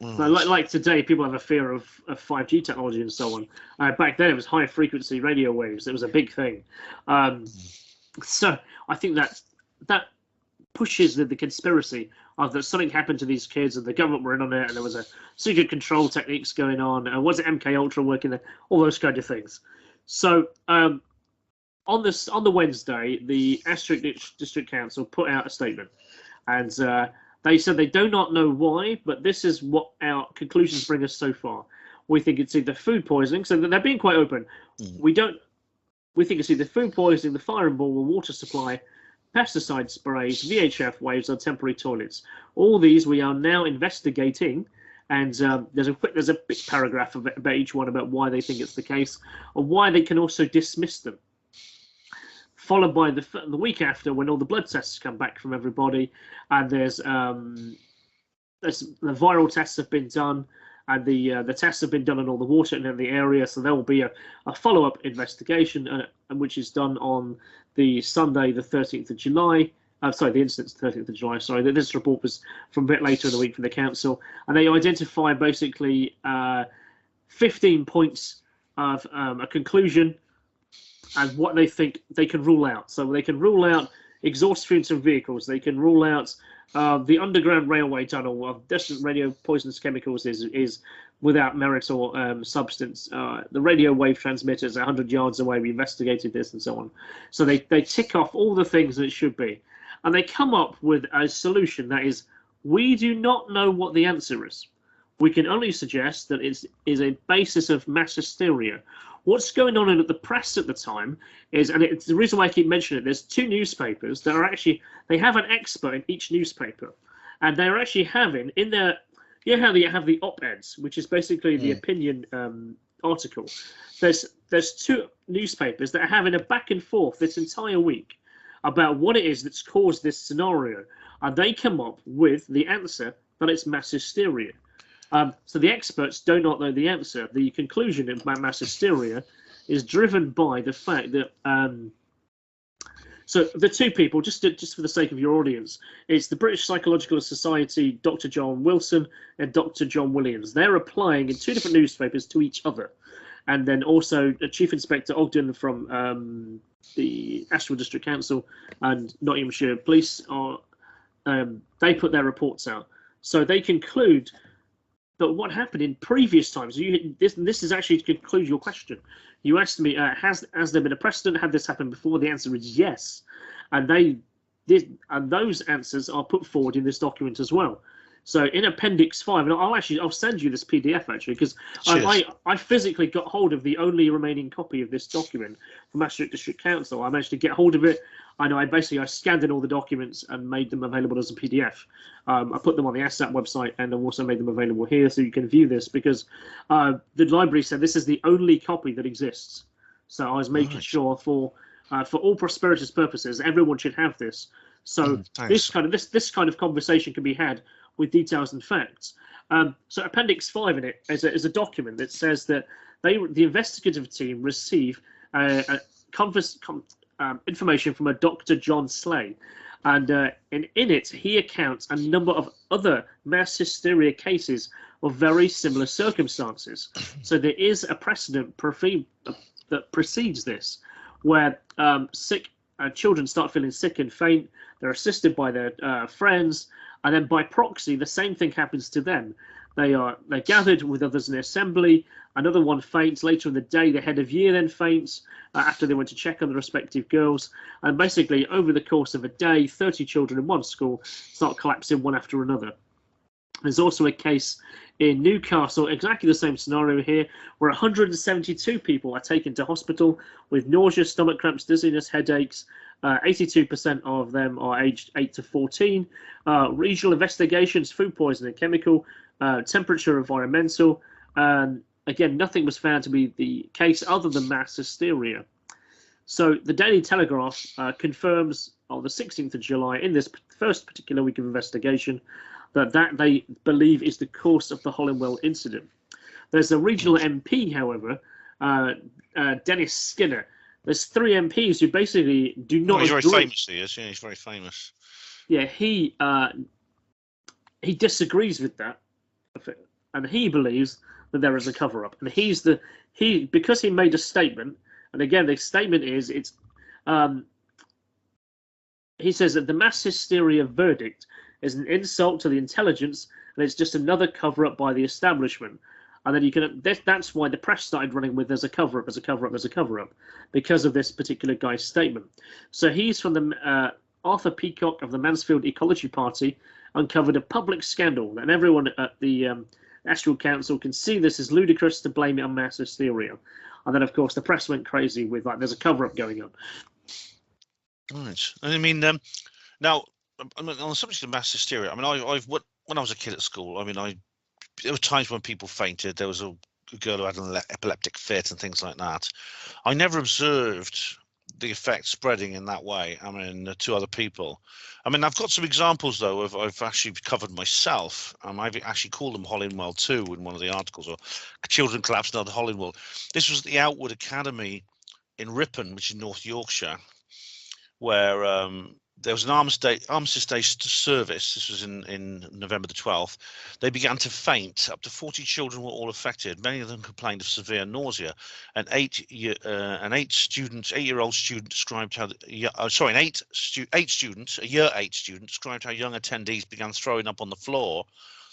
So like today, people have a fear of 5G technology and so on. Back then, it was high frequency radio waves. It was a big thing. So I think that pushes the conspiracy of that something happened to these kids and the government were in on it, and there was a secret control techniques going on. Was it MK Ultra working there? All those kind of things. So on the Wednesday, the Ashfield District Council put out a statement, and they said they do not know why, but this is what our conclusions bring us so far. We think it's either food poisoning, so they're being quite open. We think it's either food poisoning, the fire and ball, the water supply, pesticide sprays, VHF waves, or temporary toilets. All these we are now investigating, and there's a big paragraph about each one about why they think it's the case, or why they can also dismiss them. Followed by the week after, when all the blood tests come back from everybody, and there's the viral tests have been done, and the tests have been done on all the water in the area. So there will be a follow-up investigation, which is done on the Sunday, the 13th of July. The incident's 13th of July. Sorry, this report was from a bit later in the week from the council, and they identify basically 15 points of a conclusion and what they think they can rule out. So they can rule out exhaust fumes from vehicles. They can rule out the underground railway tunnel of distant radio poisonous chemicals is without merit or substance. The radio wave transmitters 100 yards away. We investigated this and so on. So they tick off all the things that it should be. And they come up with a solution that is, we do not know what the answer is. We can only suggest that it is a basis of mass hysteria. What's going on in the press at the time is, and it's the reason why I keep mentioning it, there's two newspapers that are actually, they have an expert in each newspaper. And they're actually having, in their, you know how they have the op-eds, which is basically the opinion article. There's two newspapers that are having a back and forth this entire week about what it is that's caused this scenario. And they come up with the answer that it's mass hysteria. So the experts do not know the answer. The conclusion about mass hysteria is driven by the fact that so the two people, just for the sake of your audience, it's the British Psychological Society, Dr. John Wilson and Dr. John Williams. They're applying in two different newspapers to each other. And then also Chief Inspector Ogden from the Ashfield District Council and Nottinghamshire Police, they put their reports out. So they conclude that what happened in previous times, this is actually to conclude your question. You asked me, has there been a precedent? Had this happened before? The answer is yes. And those answers are put forward in this document as well. So in Appendix 5, and I'll send you this PDF actually, because I physically got hold of the only remaining copy of this document from Ashfield District Council. I managed to get hold of it. I scanned in all the documents and made them available as a PDF. I put them on the ASAP website, and I've also made them available here so you can view this, because the library said this is the only copy that exists. So I was making sure for all prosperity's purposes, everyone should have this. So this kind of conversation can be had with details and facts. So Appendix 5 in it is a document that says that the investigative team receive information from a Dr. John Slay, and in it he accounts a number of other mass hysteria cases of very similar circumstances. So there is a precedent that precedes this, where sick children start feeling sick and faint. They're assisted by their friends, and then by proxy, the same thing happens to them. They're gathered with others in the assembly. Another one faints later in the day. The head of year then faints after they went to check on the respective girls. And basically, over the course of a day, 30 children in one school start collapsing one after another. There's also a case in Newcastle, exactly the same scenario here, where 172 people are taken to hospital with nausea, stomach cramps, dizziness, headaches. 82% of them are aged 8 to 14. Regional investigations, food poisoning, chemical, temperature, environmental. Again, nothing was found to be the case other than mass hysteria. So the Daily Telegraph confirms on the 16th of July, in this first particular week of investigation, that they believe is the cause of the Hollinwell incident. There's a regional MP, however, Dennis Skinner. There's 3 MPs who basically do not. He's agree. very famous. He is. Yeah, he's very famous. Yeah, he disagrees with that, and he believes that there is a cover-up. And because he made a statement, and again, the statement is he says that the mass hysteria verdict is an insult to the intelligence, and it's just another cover-up by the establishment. And then that's why the press started running with there's a cover-up, there's a cover-up, there's a cover-up, because of this particular guy's statement. So he's from the Arthur Peacock of the Mansfield Ecology Party uncovered a public scandal, and everyone at the National Council can see this is ludicrous to blame it on mass hysteria. And then, of course, the press went crazy with there's a cover-up going on. Right. I mean, now on the subject of mass hysteria, I mean, when I was a kid at school, I mean, there were times when people fainted. There was a girl who had an epileptic fit and things like that. I never observed the effect spreading in that way. I mean, to other people. I mean, I've got some examples though I've actually covered myself. I've actually called them Hollinwell too in one of the articles, or children collapsing at Hollinwell. This was at the Outwood Academy in Ripon, which is North Yorkshire, where there was an armistice day service. This was in November the 12th. They began to faint. Up to 40 children were all affected. Many of them complained of severe nausea. An 8-year-old student described how a year 8 student described how young attendees began throwing up on the floor,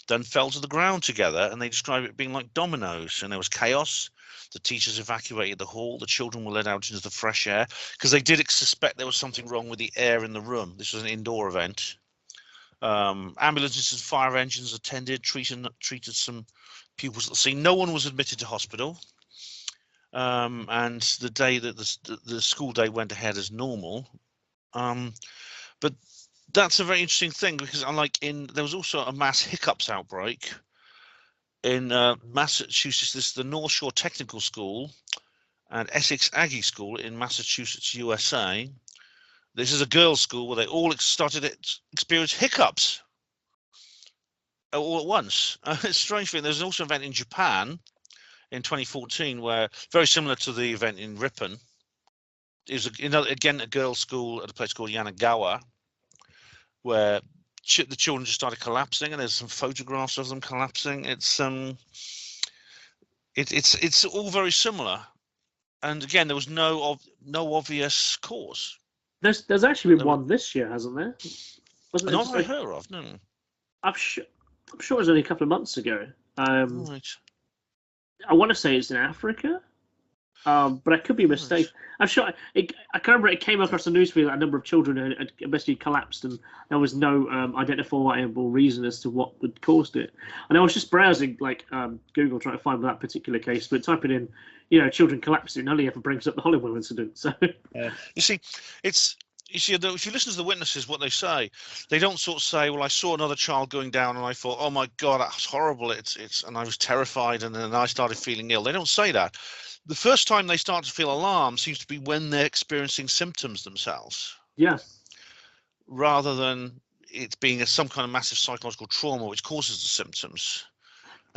then fell to the ground together, and they described it being like dominoes. And there was chaos. The teachers evacuated the hall. The children were led out into the fresh air because they did suspect there was something wrong with the air in the room. This was an indoor event. Ambulances and fire engines attended, treated some pupils at the scene. No one was admitted to hospital. And the day that the school day went ahead as normal. But that's a very interesting thing because there was also a mass hiccups outbreak in Massachusetts. This is the North Shore Technical School and Essex Aggie School in Massachusetts, USA. This is a girls' school where they all started to experience hiccups all at once. It's a strange thing. There's also an event in Japan in 2014 where, very similar to the event in Ripon, it was again a girls' school at a place called Yanagawa, where the children just started collapsing, and there's some photographs of them collapsing. It's all very similar, and again, there was no obvious cause. There's actually been one this year, hasn't there? Wasn't Not that I heard of. No. I'm sure it was only a couple of months ago. Right. I want to say it's in Africa, but I could be mistaken. I'm sure. I can remember it came across the newsfeed that a number of children had basically collapsed, and there was no identifiable reason as to what had caused it. And I was just browsing Google trying to find that particular case, but typing in, children collapsing only ever brings up the Hollinwell incident. So you see, if you listen to the witnesses, what they say, they don't sort of say, well, I saw another child going down and I thought, oh my God, that's horrible. And I was terrified and then I started feeling ill. They don't say that. The first time they start to feel alarm seems to be when they're experiencing symptoms themselves. Yeah. Rather than it being some kind of massive psychological trauma which causes the symptoms.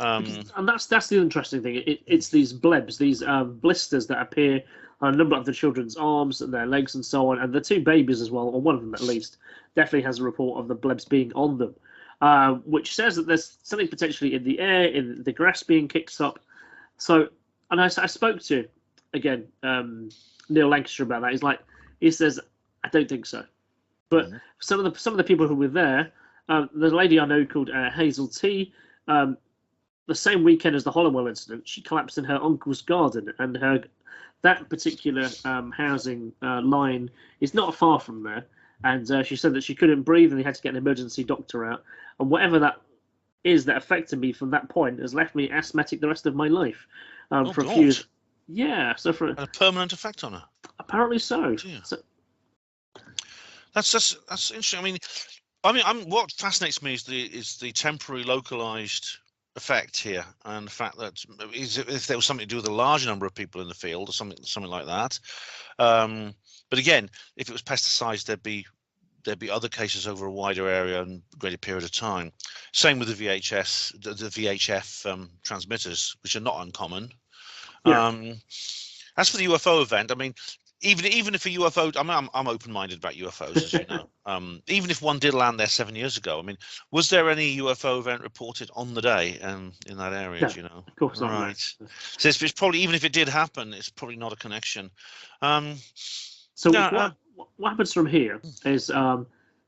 And that's the interesting thing. It's these blebs, these blisters that appear on a number of the children's arms and their legs and so on, and the 2 babies as well, or one of them at least, definitely has a report of the blebs being on them. which says that there's something potentially in the air, in the grass being kicked up. So, and I spoke to, again, Neil Lancashire about that. He says, I don't think so. But some of the people who were there, there's a lady I know called Hazel T. The same weekend as the Hollinwell incident, she collapsed in her uncle's garden, and that particular housing line is not far from there. And she said that she couldn't breathe, and they had to get an emergency doctor out. And whatever that is that affected me from that point has left me asthmatic the rest of my life. For a few years. Yeah, so for a permanent effect on her. Apparently so. That's interesting. I mean, what fascinates me is the temporary, localized effect here, and the fact that if there was something to do with a large number of people in the field or something like that. But again, if it was pesticides, there'd be other cases over a wider area and greater period of time. Same with the VHF transmitters, which are not uncommon. Yeah. As for the UFO event, I mean, even if a UFO, I'm open-minded about UFOs, as you know. Even if one did land there 7 years ago, I mean, was there any UFO event reported on the day in that area? No, do you know? Of course not. Right. So it's probably, even if it did happen, it's probably not a connection. What happens from here is,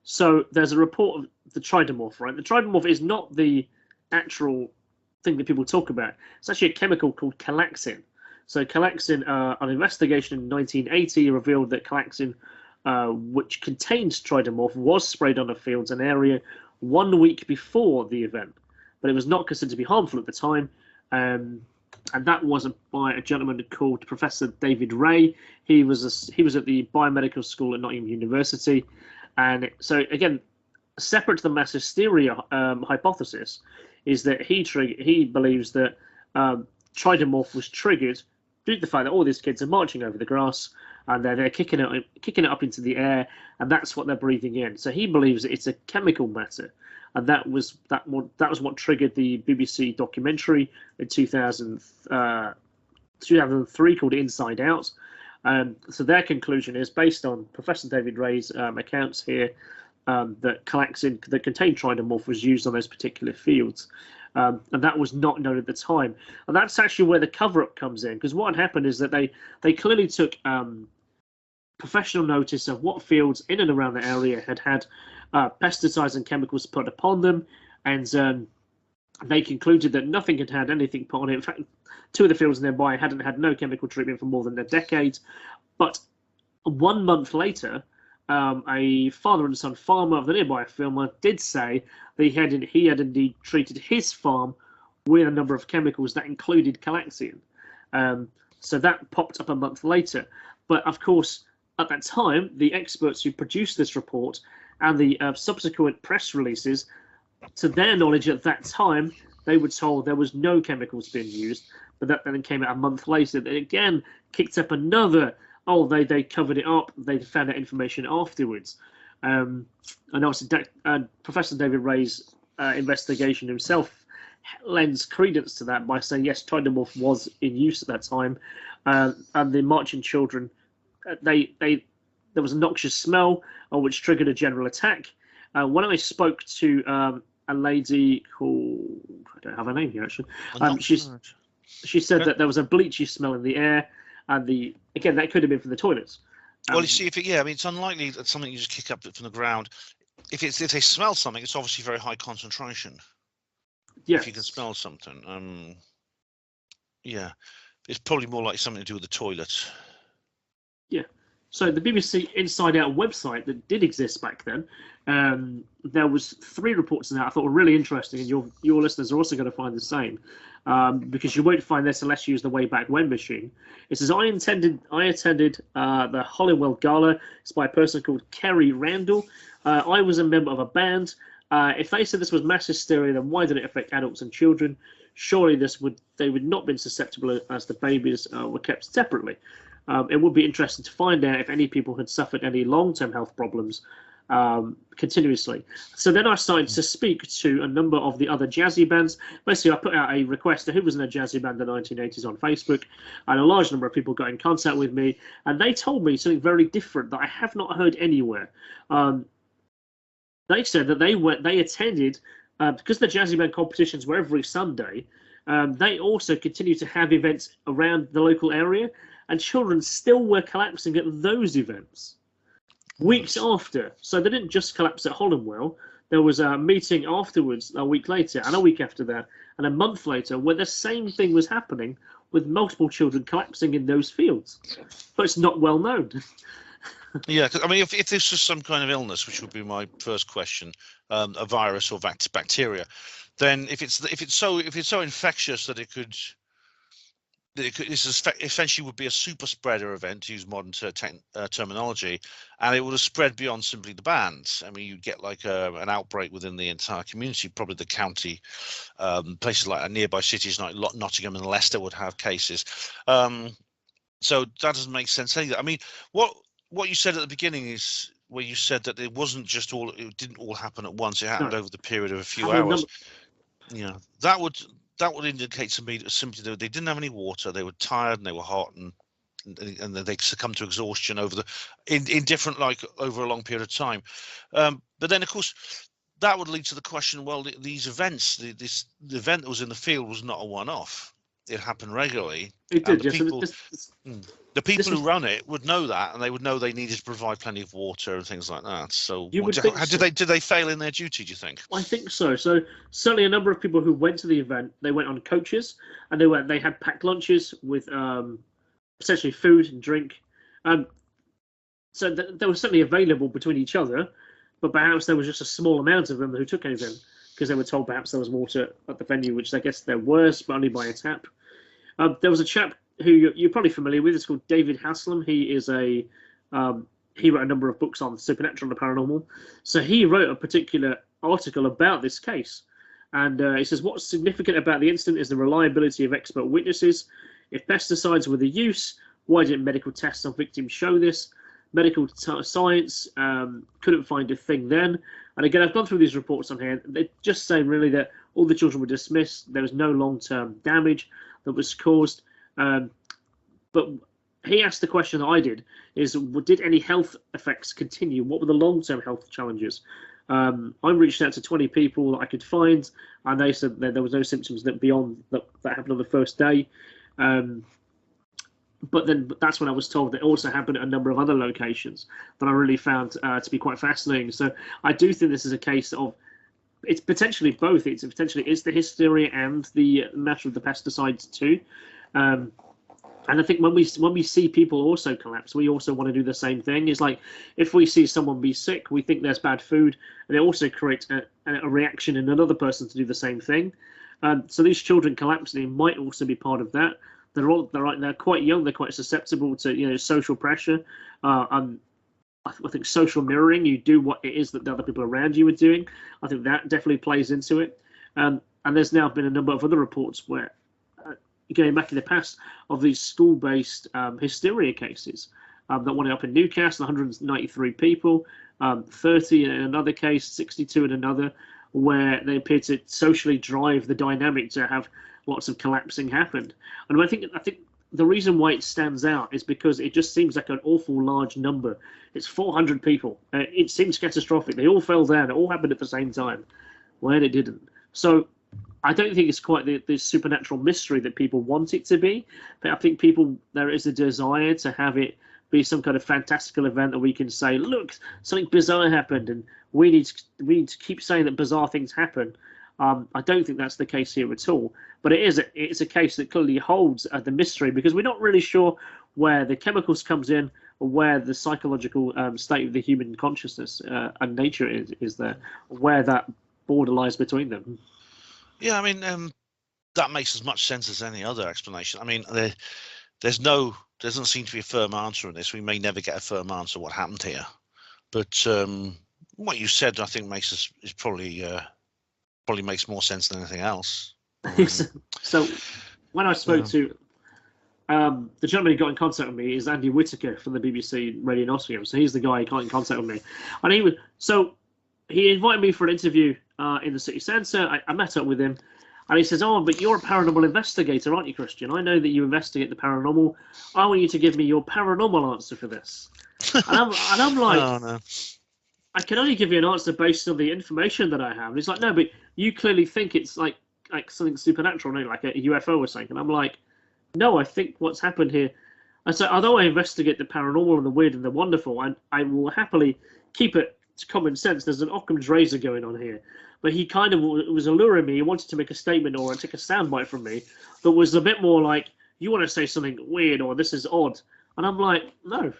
so there's a report of the tridymorph, right? The tridymorph is not the actual thing that people talk about. It's actually a chemical called calaxin. So calaxin, an investigation in 1980 revealed that calaxin, which contains tridymorph, was sprayed on the fields and area 1 week before the event, but it was not considered to be harmful at the time. And that was by a gentleman called Professor David Ray. He was at the biomedical school at Nottingham University, and so again, separate to the mass hysteria hypothesis, is that he believes that tridymorph was triggered due to the fact that all these kids are marching over the grass and they're kicking it up into the air, and that's what they're breathing in. So he believes that it's a chemical matter, and that was what triggered the BBC documentary in 2003 called Inside Out. So their conclusion is, based on Professor David Ray's accounts here, that calaxin that contained tridymorph was used on those particular fields. And that was not known at the time. And that's actually where the cover-up comes in, because what had happened is that they clearly took professional notice of what fields in and around the area had pesticides and chemicals put upon them, and they concluded that nothing had had anything put on it. In fact, 2 of the fields nearby hadn't had no chemical treatment for more than a decade. But 1 month later, a father and son farmer of the nearby farmer did say that he had indeed treated his farm with a number of chemicals that included calaxin. So that popped up a month later. But of course, at that time, the experts who produced this report and the subsequent press releases, to their knowledge at that time, they were told there was no chemicals being used. But that then came out a month later. That again kicked up another, they covered it up. They found out information afterwards. And obviously, Professor David Ray's investigation himself lends credence to that by saying, yes, tridymorph was in use at that time. And the marching children, there was a noxious smell, which triggered a general attack. When I spoke to a lady called, I don't have her name here actually, she said that there was a bleachy smell in the air, and again that could have been from the toilets. Well, you see, it's unlikely that something you just kick up from the ground. If they smell something, it's obviously very high concentration. Yeah. If you can smell something, it's probably more like something to do with the toilet. Yeah. So the BBC Inside Out website that did exist back then, there was 3 reports in that I thought were really interesting, and your listeners are also going to find the same, because you won't find this unless you use the Wayback When machine. It says, I attended the Hollinwell Gala. It's by a person called Kerry Randall. I was a member of a band. If they said this was mass hysteria, then why did it affect adults and children? Surely they would not have been susceptible, as the babies were kept separately. It would be interesting to find out if any people had suffered any long-term health problems continuously. So then I started to speak to a number of the other Jazzy Bands. Basically, I put out a request to who was in a Jazzy band in the 1980s on Facebook, and a large number of people got in contact with me, and they told me something very different that I have not heard anywhere. They said that they attended because the Jazzy Band competitions were every Sunday, they also continue to have events around the local area, and children still were collapsing at those events weeks after. So they didn't just collapse at Hollinwell. There was a meeting afterwards, a week later, and a week after that, and a month later, where the same thing was happening with multiple children collapsing in those fields. But it's not well known. Yeah, 'cause, I mean, if this was some kind of illness, which would be my first question, a virus or bacteria, then if it's so infectious that this essentially would be a super spreader event, to use modern terminology, and it would have spread beyond simply the bands. I mean, you'd get like an outbreak within the entire community. Probably the county, places like nearby cities like Nottingham and Leicester would have cases. So that doesn't make sense either. I mean, what you said at the beginning is where you said that it wasn't just it didn't all happen at once. It happened over the period of a few hours. Yeah, that would indicate to me that simply they didn't have any water, they were tired and they were hot, and they succumbed to exhaustion in different, like, over a long period of time. But then of course that would lead to the question, well, these events, the event that was in the field was not a one-off. It happened regularly. It did, yes. The people who run it would know that, and they would know they needed to provide plenty of water and things like that. So, did they fail in their duty, do you think? I think so. So certainly a number of people who went to the event, they went on coaches, and they had packed lunches with essentially food and drink. So they were certainly available between each other, but perhaps there was just a small amount of them who took anything, because they were told perhaps there was water at the venue, which I guess there was, but only by a tap. There was a chap who you're probably familiar with. It's called David Haslam. He wrote a number of books on supernatural and the paranormal. So he wrote a particular article about this case, and he says, what's significant about the incident is the reliability of expert witnesses. If pesticides were the use, why didn't medical tests on victims show this? Medical science couldn't find a thing then. And again, I've gone through these reports on here. They just say really that all the children were dismissed. There was no long-term damage that was caused. But he asked the question that I did, is did any health effects continue? What were the long-term health challenges? I reached out to 20 people that I could find, and they said that there was no symptoms that beyond that happened on the first day. But that's when I was told that it also happened at a number of other locations that I really found to be quite fascinating. So I do think this is a case of, it's potentially both. It's the hysteria and the matter of the pesticides too. And I think when we see people also collapse, we also want to do the same thing. It's like if we see someone be sick, we think there's bad food, and it also creates a reaction in another person to do the same thing. So these children collapsing might also be part of that. They're quite young. They're quite susceptible to social pressure. I think social mirroring. You do what it is that the other people around you are doing. I think that definitely plays into it. And there's now been a number of other reports where, going back in the past, of these school-based hysteria cases that went up in Newcastle, 193 people, 30 in another case, 62 in another, where they appear to socially drive the dynamic to have lots of collapsing happened. And I think the reason why it stands out is because it just seems like an awful large number. It's 400 people. It seems catastrophic. They all fell down. It all happened at the same time. Well, it didn't. So I don't think it's quite the supernatural mystery that people want it to be, but I think there is a desire to have it be some kind of fantastical event that we can say, look, something bizarre happened, and we need to keep saying that bizarre things happen. I don't think that's the case here at all, but it's a case that clearly holds the mystery, because we're not really sure where the chemicals comes in, or where the psychological state of the human consciousness and nature is there, where that border lies between them. Yeah, I mean, that makes as much sense as any other explanation. I mean, there doesn't seem to be a firm answer on this. We may never get a firm answer what happened here, but what you said, I think, probably makes more sense than anything else. So when I spoke to the gentleman who got in contact with me is Andy Whitaker from the BBC Radio Nottingham. So he's the guy who got in contact with me, and he invited me for an interview in the city centre. I met up with him, and he says, "Oh, but you're a paranormal investigator, aren't you, Christian? I know that you investigate the paranormal. I want you to give me your paranormal answer for this." And I'm like, oh, no. I can only give you an answer based on the information that I have. And it's like, no, but you clearly think it's like something supernatural, no, like a UFO or something. And I'm like, no, I think what's happened here. And so, although I investigate the paranormal and the weird and the wonderful, and I will happily keep it to common sense. There's an Occam's razor going on here, but he kind of was alluring me. He wanted to make a statement or take a soundbite from me that was a bit more like, you want to say something weird or this is odd, and I'm like, no.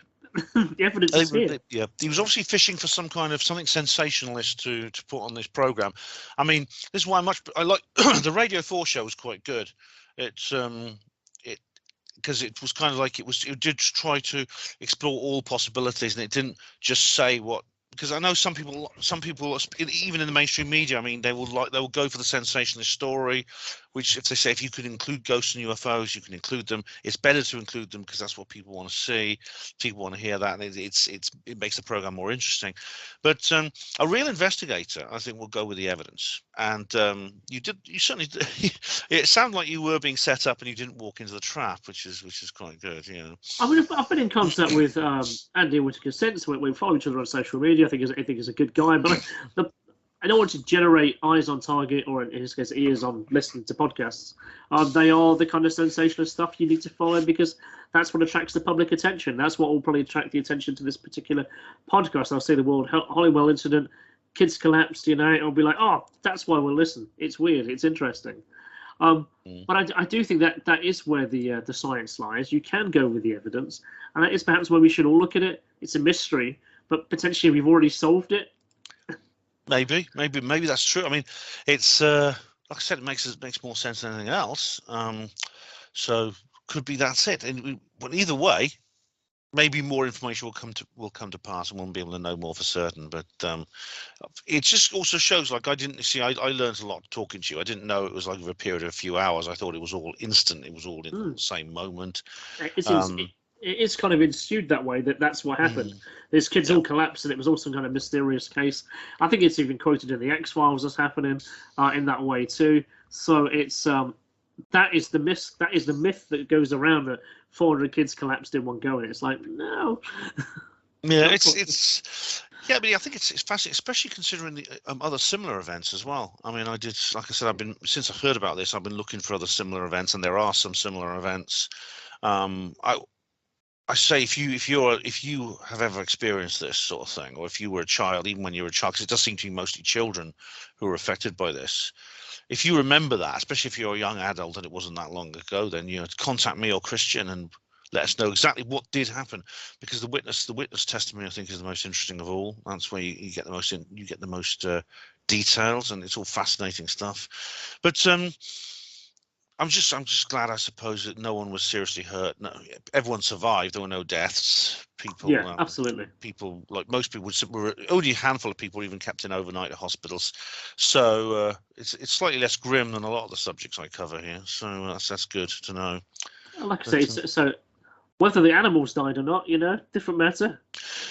The evidence is here. Yeah, he was obviously fishing for some kind of something sensationalist to put on this program. I mean, this is why I like the Radio 4 show was quite good. It's because it was kind of like it did try to explore all possibilities, and it didn't just say what. Because I know some people, even in the mainstream media, I mean, they will go for the sensationalist story, which if they say if you could include ghosts and UFOs, you can include them. It's better to include them because that's what people want to see. People want to hear that, and it makes the program more interesting. But a real investigator, I think, will go with the evidence. And you certainly it sounded like you were being set up and you didn't walk into the trap, which is quite good. You know. I mean, I've been in contact with Andy Whitaker since. We follow each other on social media. I think he's a good guy, but I don't want to generate eyes on target, or in his case, ears on listening to podcasts. They are the kind of sensationalist stuff you need to follow because that's what attracts the public attention. That's what will probably attract the attention to this particular podcast. I'll say the word Hollinwell Incident, kids collapsed, I'll be like, oh, that's why we'll listen. It's weird. It's interesting. But I do think that is where the science lies. You can go with the evidence, and that is perhaps where we should all look at it. It's a mystery, but potentially we've already solved it. Maybe that's true. I mean, it's like I said, it makes more sense than anything else. So could be that's it. But either way, maybe more information will come to pass, and we'll be able to know more for certain. But it just also shows, like I learned a lot talking to you. I didn't know it was like over a period of a few hours. I thought it was all instant. It was all in the same moment. It is kind of ensued that way. That's what happened. These kids all collapsed, and it was all some kind of mysterious case. I think it's even quoted in the X-Files as happening in that way too. So it's that is the myth. That is the myth that goes around that 400 kids collapsed in one go, and it's like no. Yeah, but I think it's fascinating, especially considering the other similar events as well. I mean, like I said, since I heard about this, I've been looking for other similar events, and there are some similar events. I say if you have ever experienced this sort of thing, or if you were a child, even when you were a child, because it does seem to be mostly children who are affected by this. If you remember that, especially if you're a young adult and it wasn't that long ago, then contact me or Christian and let us know exactly what did happen, because the witness testimony I think is the most interesting of all. That's where you get the most details, and it's all fascinating stuff. But I'm just glad, I suppose, that no one was seriously hurt. No, everyone survived. There were no deaths. People, absolutely. People, like most people, were only a handful of people even kept in overnight at hospitals. So it's slightly less grim than a lot of the subjects I cover here. So that's good to know. Like I say, so whether the animals died or not, different matter.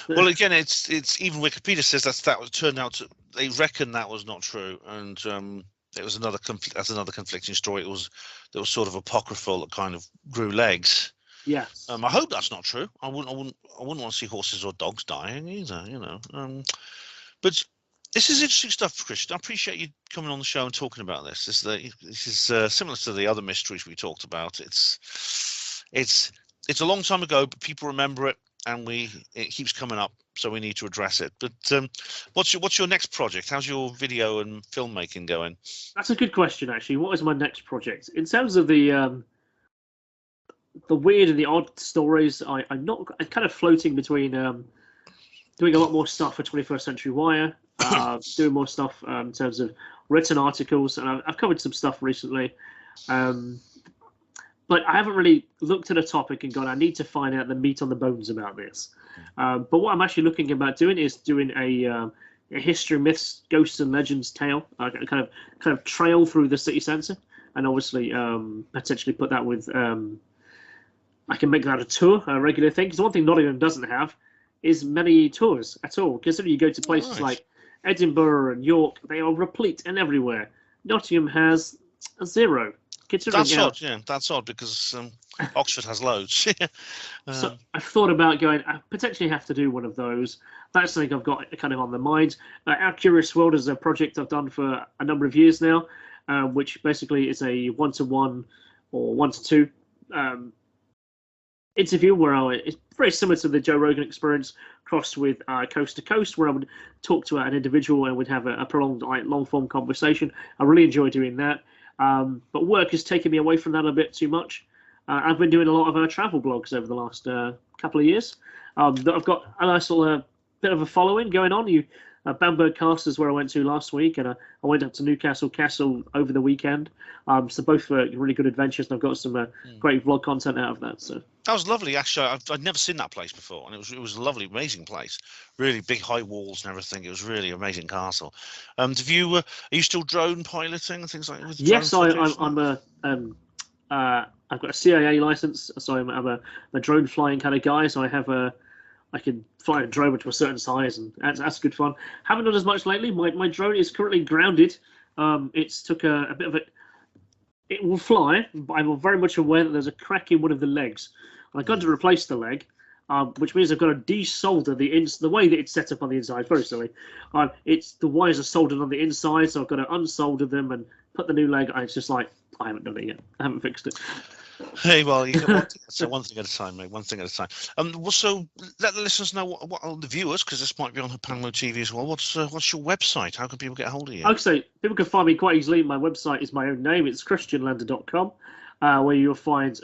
Well, again, it's even Wikipedia says that turned out to, they reckon that was not true, and it was another conflicting story. It was sort of apocryphal that kind of grew legs. Yes. I hope that's not true. I wouldn't want to see horses or dogs dying either. But this is interesting stuff, Christian. I appreciate you coming on the show and talking about this. This is similar to the other mysteries we talked about. It's a long time ago, but people remember it, and it keeps coming up, so we need to address it. But what's your next project? How's your video and filmmaking going? That's a good question, actually. What is my next project? In terms of the weird and the odd stories, I'm kind of floating between doing a lot more stuff for 21st Century Wire, doing more stuff in terms of written articles, and I've covered some stuff recently. But I haven't really looked at a topic and gone, I need to find out the meat on the bones about this. But what I'm actually looking about doing is doing a history, myths, ghosts and legends tale, kind of trail through the city centre, and obviously potentially put that with, I can make that a tour, a regular thing. Because one thing Nottingham doesn't have is many tours at all. Considering you go to places like Edinburgh and York, they are replete and everywhere. Nottingham has 0. Considering That's odd. Yeah, that's odd because Oxford has loads. So I've thought about going. I potentially have to do one of those. That's something I've got kind of on the mind. Our Curious World is a project I've done for a number of years now, which basically is a one-to-one or one-to-two interview where it's very similar to the Joe Rogan Experience crossed with Coast to Coast, where I would talk to an individual and would have a prolonged, long-form conversation. I really enjoy doing that. But work has taken me away from that a bit too much. I've been doing a lot of travel blogs over the last couple of years. I've got a nice little bit of a following going on. Bamberg Castle is where I went to last week, and I went up to Newcastle Castle over the weekend. So both were really good adventures, and I've got some great vlog content out of that. So that was lovely, actually. I'd never seen that place before, and it was a lovely, amazing place. Really big, high walls and everything. It was really amazing castle. Are you still drone piloting and things like that? Yes, I've got a CIA license, so I'm a drone flying kind of guy. So I can fly a drone to a certain size, and that's good fun. Haven't done as much lately. My drone is currently grounded. It's took a bit of it. It will fly, but I'm very much aware that there's a crack in one of the legs. I've got to replace the leg, which means I've got to desolder the way that it's set up on the inside. Very silly. It's the wires are soldered on the inside, so I've got to unsolder them and put the new leg. It's just like I haven't done it yet. I haven't fixed it. Hey, well, you can one thing at a time, mate. One thing at a time. So let the listeners know what the viewers, because this might be on Panmo TV as well. What's your website? How can people get a hold of you? Okay, people can find me quite easily. My website is my own name. It's christianlander.com, where you'll find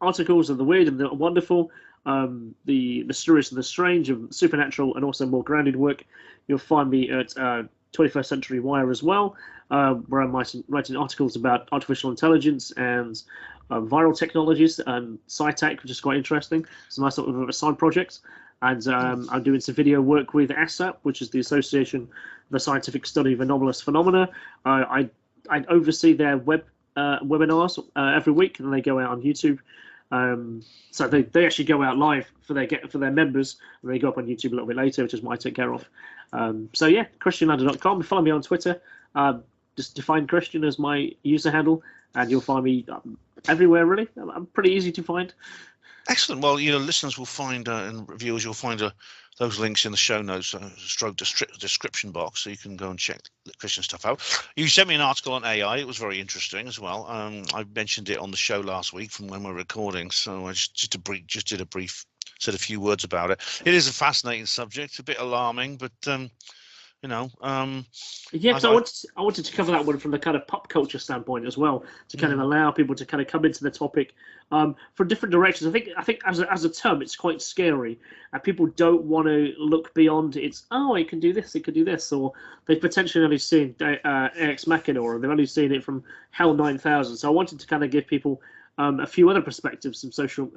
articles of the weird and the wonderful, the mysterious and the strange, and supernatural, and also more grounded work. You'll find me at 21st Century Wire as well, where I'm writing articles about artificial intelligence and viral technologies and SciTech, which is quite interesting. It's a nice sort of side project. And I'm doing some video work with ASAP, which is the Association for the Scientific Study of Anomalous Phenomena. I oversee their webinars every week, and they go out on YouTube. So they actually go out live for their members, and they go up on YouTube a little bit later, which is what I take care of. So yeah, christianlander.com. Follow me on Twitter. Just define Christian as my user handle, and you'll find me everywhere, really. I'm pretty easy to find. Excellent. Well, listeners will find and viewers, you'll find those links in the show notes, stroke description box, so you can go and check the Christian stuff out. You sent me an article on AI. It was very interesting as well. I mentioned it on the show last week from when we were recording, so I just did a brief, said a few words about it. It is a fascinating subject, a bit alarming, but yeah, because I wanted to cover that one from the kind of pop culture standpoint as well, to kind of allow people to kind of come into the topic from different directions. I think as a term, it's quite scary, and people don't want to look beyond its. Oh, it can do this, it could do this, or they've potentially only seen Ex Machina, or they've only seen it from Hell 9000. So I wanted to kind of give people a few other perspectives from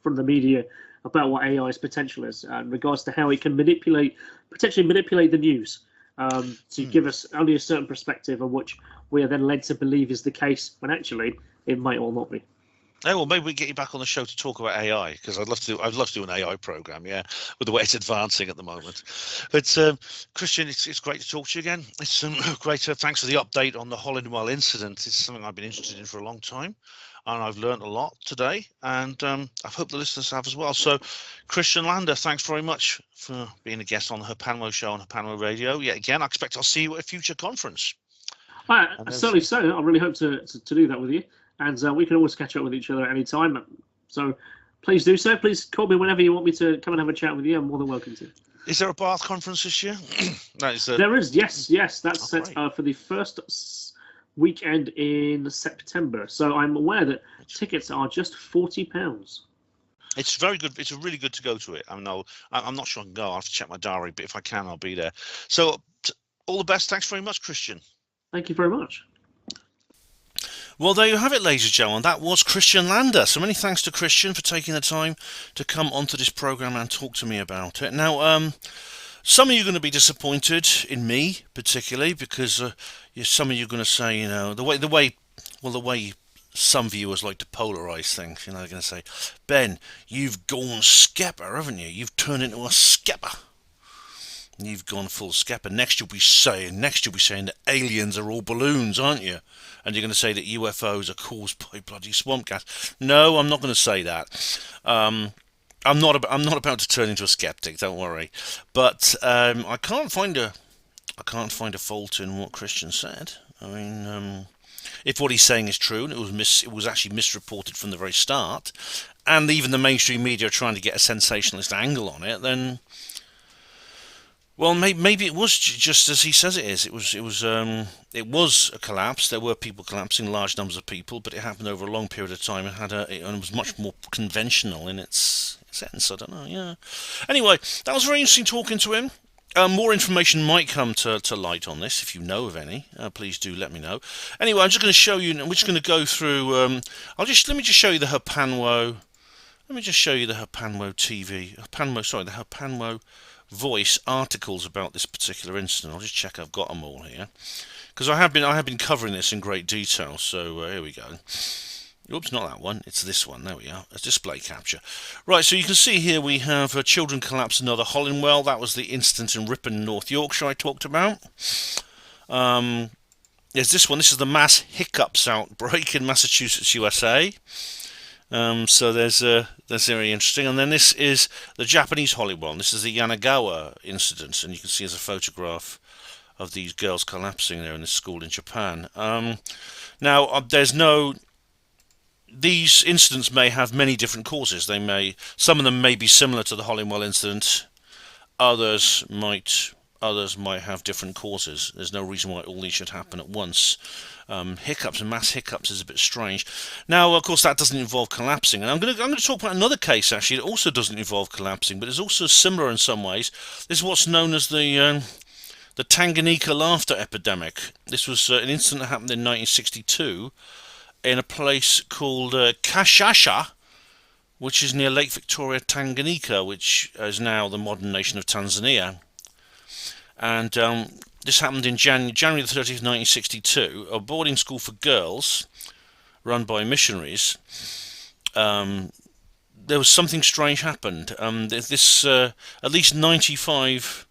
from the media about what AI's potential is in regards to how it can potentially manipulate the news to give us only a certain perspective on which we are then led to believe is the case, when actually it might or not be. Oh, well, maybe we get you back on the show to talk about AI, because I'd love to do an AI program, yeah, with the way it's advancing at the moment. But Christian, it's great to talk to you again. It's great. Thanks for the update on the Hollinwell Incident. It's something I've been interested in for a long time, and I've learned a lot today, and I hope the listeners have as well. So, Christian Lander, thanks very much for being a guest on the Panmo show on Panmo Radio. Yet again, I expect I'll see you at a future conference. Certainly so. I really hope to do that with you. And we can always catch up with each other at any time. So please do so. Please call me whenever you want me to come and have a chat with you. I'm more than welcome to. Is there a Bath conference this year? There is, yes. That's set for the first weekend in September. So I'm aware that tickets are just £40. It's very good. It's really good to go to it. I'm not sure I can go. I'll have to check my diary, but if I can, I'll be there. So all the best. Thanks very much, Christian. Thank you very much. Well, there you have it, ladies and gentlemen. That was Christian Lander. So many thanks to Christian for taking the time to come onto this programme and talk to me about it. Now, some of you are going to be disappointed in me, particularly, because some of you are going to say, the way some viewers like to polarise things. They're going to say, Ben, you've gone skepper, haven't you? You've turned into a skepper. You've gone full skepper. Next you'll be saying that aliens are all balloons, aren't you? And you're going to say that UFOs are caused by bloody swamp gas. No, I'm not going to say that. I'm not about to turn into a skeptic. Don't worry. But I can't find a fault in what Christian said. I mean, if what he's saying is true, and it was actually misreported from the very start, and even the mainstream media are trying to get a sensationalist angle on it, then, well, maybe it was just as he says it is. It was a collapse. There were people collapsing, large numbers of people, but it happened over a long period of time and it was much more conventional in its sense. I don't know. Yeah. Anyway, that was very interesting talking to him. More information might come to light on this. If you know of any, please do let me know. Anyway, I'm just going to show you. We're just going to go through. Let me just show you the Herpanwo. Let me just show you the Herpanwo TV. The Herpanwo Voice articles about this particular incident. I'll just check I've got them all here, because I have been covering this in great detail. So here we go. Oops, not that one. It's this one. There we are. A display capture. Right, so you can see here we have children collapse another Hollinwell. That was the incident in Ripon, North Yorkshire I talked about. There's this one. This is the mass hiccups outbreak in Massachusetts, USA. So that's very interesting. And then this is the Japanese Hollinwell. This is the Yanagawa incident, and you can see there's a photograph of these girls collapsing there in this school in Japan. These incidents may have many different causes. Some of them may be similar to the Hollinwell incident. Others might have different causes. There's no reason why all these should happen at once. Hiccups and mass hiccups is a bit strange. Now, of course, that doesn't involve collapsing, and I'm going to talk about another case actually that also doesn't involve collapsing, but is also similar in some ways. This is what's known as the Tanganyika laughter epidemic. This was an incident that happened in 1962 in a place called Kashasha, which is near Lake Victoria, Tanganyika, which is now the modern nation of Tanzania. And this happened in January the 30th, 1962. A boarding school for girls, run by missionaries. There was something strange happened. At least 95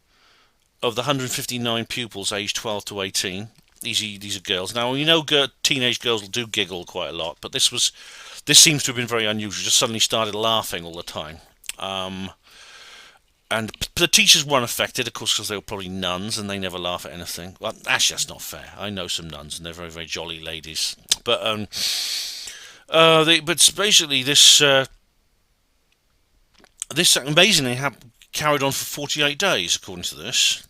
of the 159 pupils aged 12 to 18. These are girls. Now, you know, teenage girls do giggle quite a lot, but this seems to have been very unusual. Just suddenly started laughing all the time. And the teachers weren't affected, of course, because they were probably nuns and they never laugh at anything. Well, actually, that's not fair. I know some nuns and they're very, very jolly ladies. But basically this amazingly carried on for 48 days, according to this.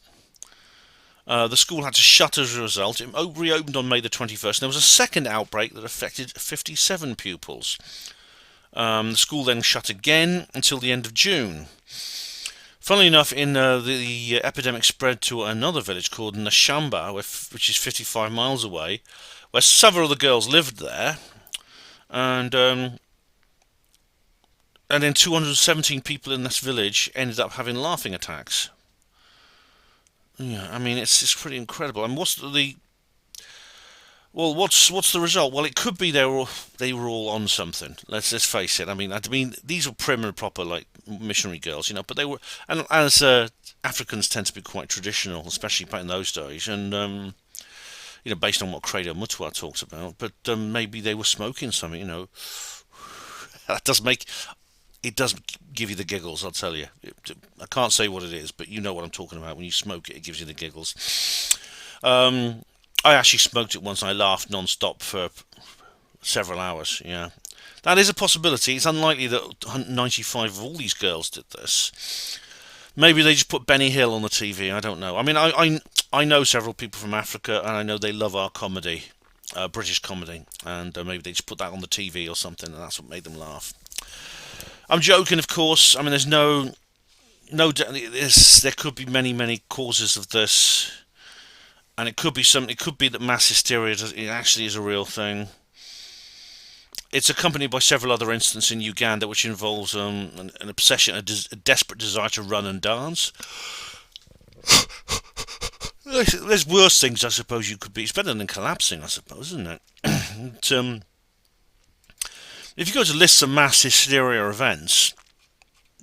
The school had to shut as a result. It reopened on May the 21st. And there was a second outbreak that affected 57 pupils. The school then shut again until the end of June. Funnily enough, the epidemic spread to another village called Nashamba, which is 55 miles away, where several of the girls lived there, and then 217 people in this village ended up having laughing attacks. Yeah, I mean it's pretty incredible. And what's the result? Well, it could be they were all on something. Let's face it. I mean these were prim and proper like missionary girls, you know, but they were, and as Africans tend to be quite traditional, especially back in those days, and you know, based on what Credo Mutwa talks about. But maybe they were smoking something, you know. It does give you the giggles, I'll tell you. I can't say what it is, but you know what I'm talking about. When you smoke it, it gives you the giggles. I actually smoked it once and I laughed non-stop for several hours, yeah. That is a possibility. It's unlikely that 95 of all these girls did this. Maybe they just put Benny Hill on the TV, I don't know. I mean, I know several people from Africa and I know they love our comedy, British comedy, and maybe they just put that on the TV or something and that's what made them laugh. I'm joking, of course. I mean, there's no there could be many causes of this, and it could be something. It could be that mass hysteria actually is a real thing. It's accompanied by several other incidents in Uganda, which involves an obsession, a desperate desire to run and dance. There's worse things, I suppose. You could be. It's better than collapsing, I suppose, isn't it? If you go to lists of mass hysteria events,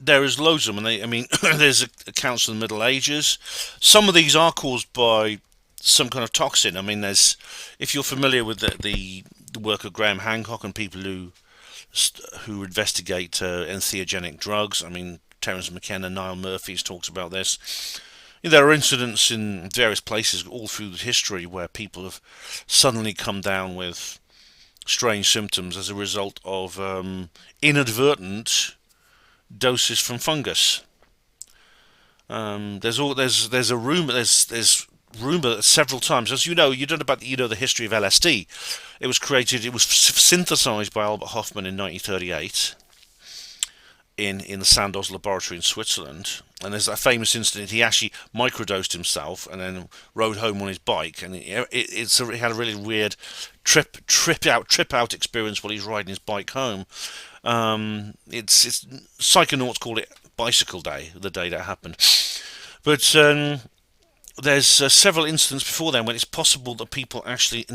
there is loads of them, and there's accounts of the Middle Ages. Some of these are caused by some kind of toxin. I mean, if you're familiar with the work of Graham Hancock and people who investigate entheogenic drugs. I mean, Terence McKenna, Niall Murphy's talked about this. There are incidents in various places all through history where people have suddenly come down with strange symptoms as a result of inadvertent doses from fungus. There's a rumor. There's rumor that several times, as you know the history of LSD. It was synthesized by Albert Hofmann in 1938 in the Sandoz laboratory in Switzerland. And there's that famous incident. He actually microdosed himself and then rode home on his bike, and he had a really weird trip out experience while he's riding his bike home. It's psychonauts call it Bicycle Day, the day that happened. But there's several incidents before then when it's possible that people actually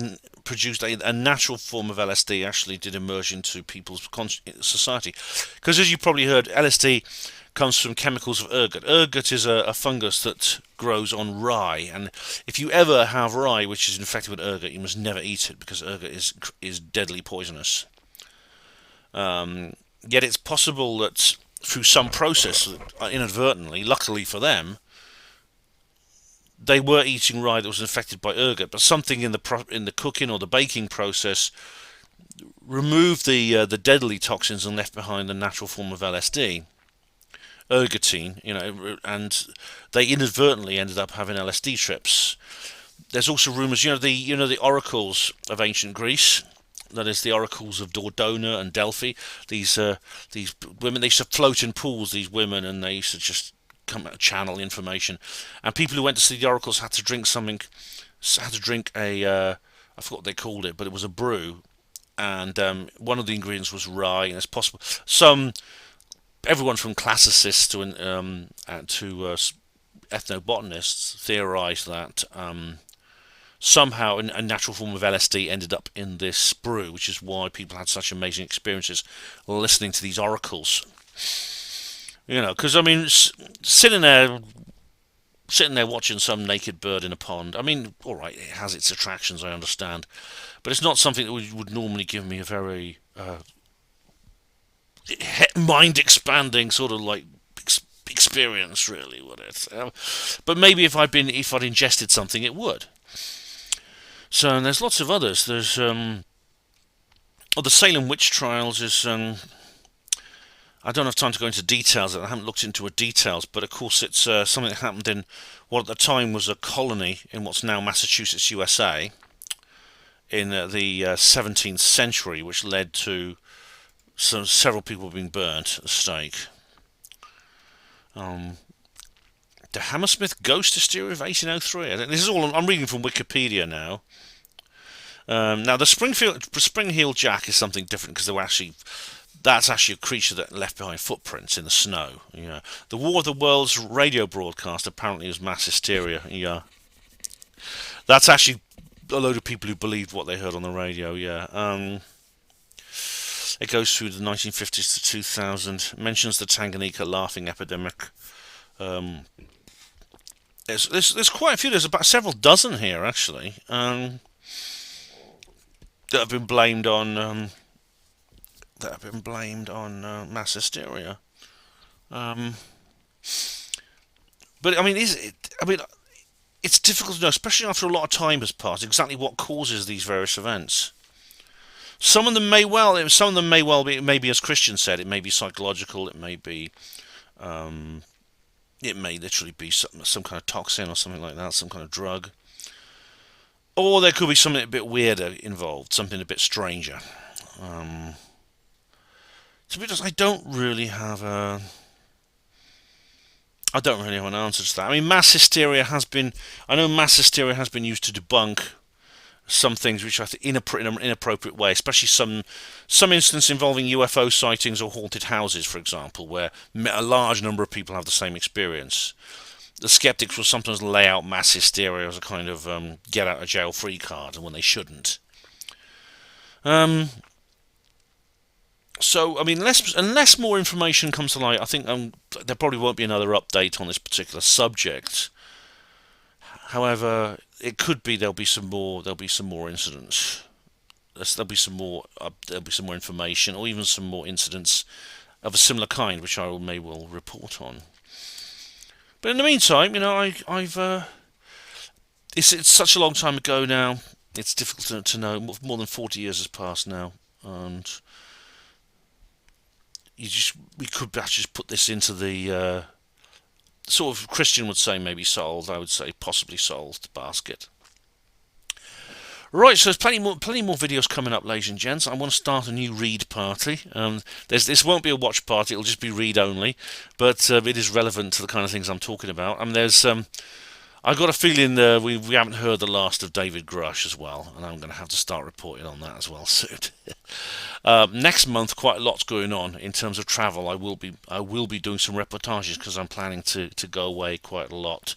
produced a natural form of LSD actually did emerge into people's society. Because as you probably heard, LSD comes from chemicals of ergot. Ergot is a fungus that grows on rye, and if you ever have rye which is infected with ergot, you must never eat it because ergot is deadly poisonous. Yet it's possible that through some process, inadvertently, luckily for them, they were eating rye that was infected by ergot, but something in the cooking or the baking process removed the deadly toxins and left behind the natural form of LSD, ergotine, and they inadvertently ended up having LSD trips. There's also rumours, the oracles of ancient Greece. That is the oracles of Dordona and Delphi. These women, they used to float in pools. These women, and they used to just channel information. And people who went to see the oracles had to drink a I forgot what they called it, but it was a brew, and one of the ingredients was rye. And it's possible everyone from classicists to ethnobotanists theorised that somehow a natural form of LSD ended up in this brew, which is why people had such amazing experiences listening to these oracles. Because sitting there watching some naked bird in a pond. I mean, all right, it has its attractions, I understand, but it's not something that would normally give me a very mind-expanding sort of like experience, really, would it? But maybe if I'd ingested something, it would. So, and there's lots of others. There's the Salem witch trials is. I don't have time to go into details. I haven't looked into details, but of course it's something that happened in what at the time was a colony in what's now Massachusetts, USA, in the 17th century, which led to several people being burnt at the stake. The Hammersmith Ghost Hysteria of 1803. This is all I'm reading from Wikipedia now. Now the Spring-Heeled Jack is something different because that's actually a creature that left behind footprints in the snow. The War of the Worlds radio broadcast apparently was mass hysteria. Yeah, that's actually a load of people who believed what they heard on the radio. Yeah. It goes through the 1950s to 2000. Mentions the Tanganyika laughing epidemic. There's quite a few. There's about several dozen here actually that have been blamed on mass hysteria. But I mean, it's difficult to know, especially after a lot of time has passed, exactly what causes these various events. Some of them may well be, maybe as Christian said, it may be psychological, it may literally be some kind of toxin or something like that, some kind of drug. Or there could be something a bit weirder involved, something a bit stranger. To be honest, I don't really have an answer to that. I mean, mass hysteria has been used to debunk some things which I think in an inappropriate way, especially some instances involving UFO sightings or haunted houses, for example, where a large number of people have the same experience. The skeptics will sometimes lay out mass hysteria as a kind of get out of jail free card, and when they shouldn't. So, I mean, unless more information comes to light, I think there probably won't be another update on this particular subject. However, it could be there'll be some more. There'll be some more incidents. There'll be some more. There'll be some more information, or even some more incidents of a similar kind, which I may well report on. But in the meantime, I've it's such a long time ago now. It's difficult to know. More than 40 years has passed now, and we could perhaps just put this into the sort of Christian would say maybe solved. I would say possibly solved basket. Right, so there's plenty more videos coming up, ladies and gents. I want to start a new read party. This won't be a watch party; it'll just be read only, but it is relevant to the kind of things I'm talking about. I've got a feeling we haven't heard the last of David Grush as well, and I'm going to have to start reporting on that as well soon. Next month, quite a lot's going on in terms of travel. I will be doing some reportages because I'm planning to go away quite a lot.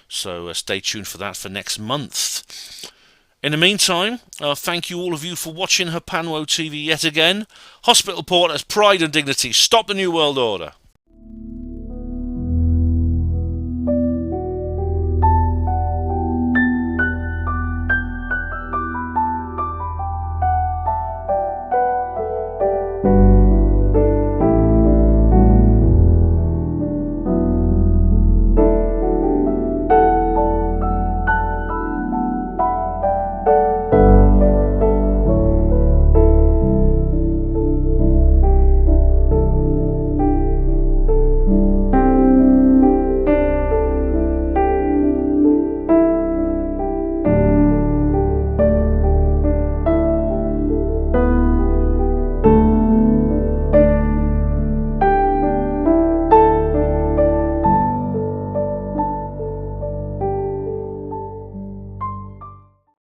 So stay tuned for that for next month. In the meantime, thank you all of you for watching Herpanwo TV yet again. Hospital Porters, pride and dignity. Stop the New World Order.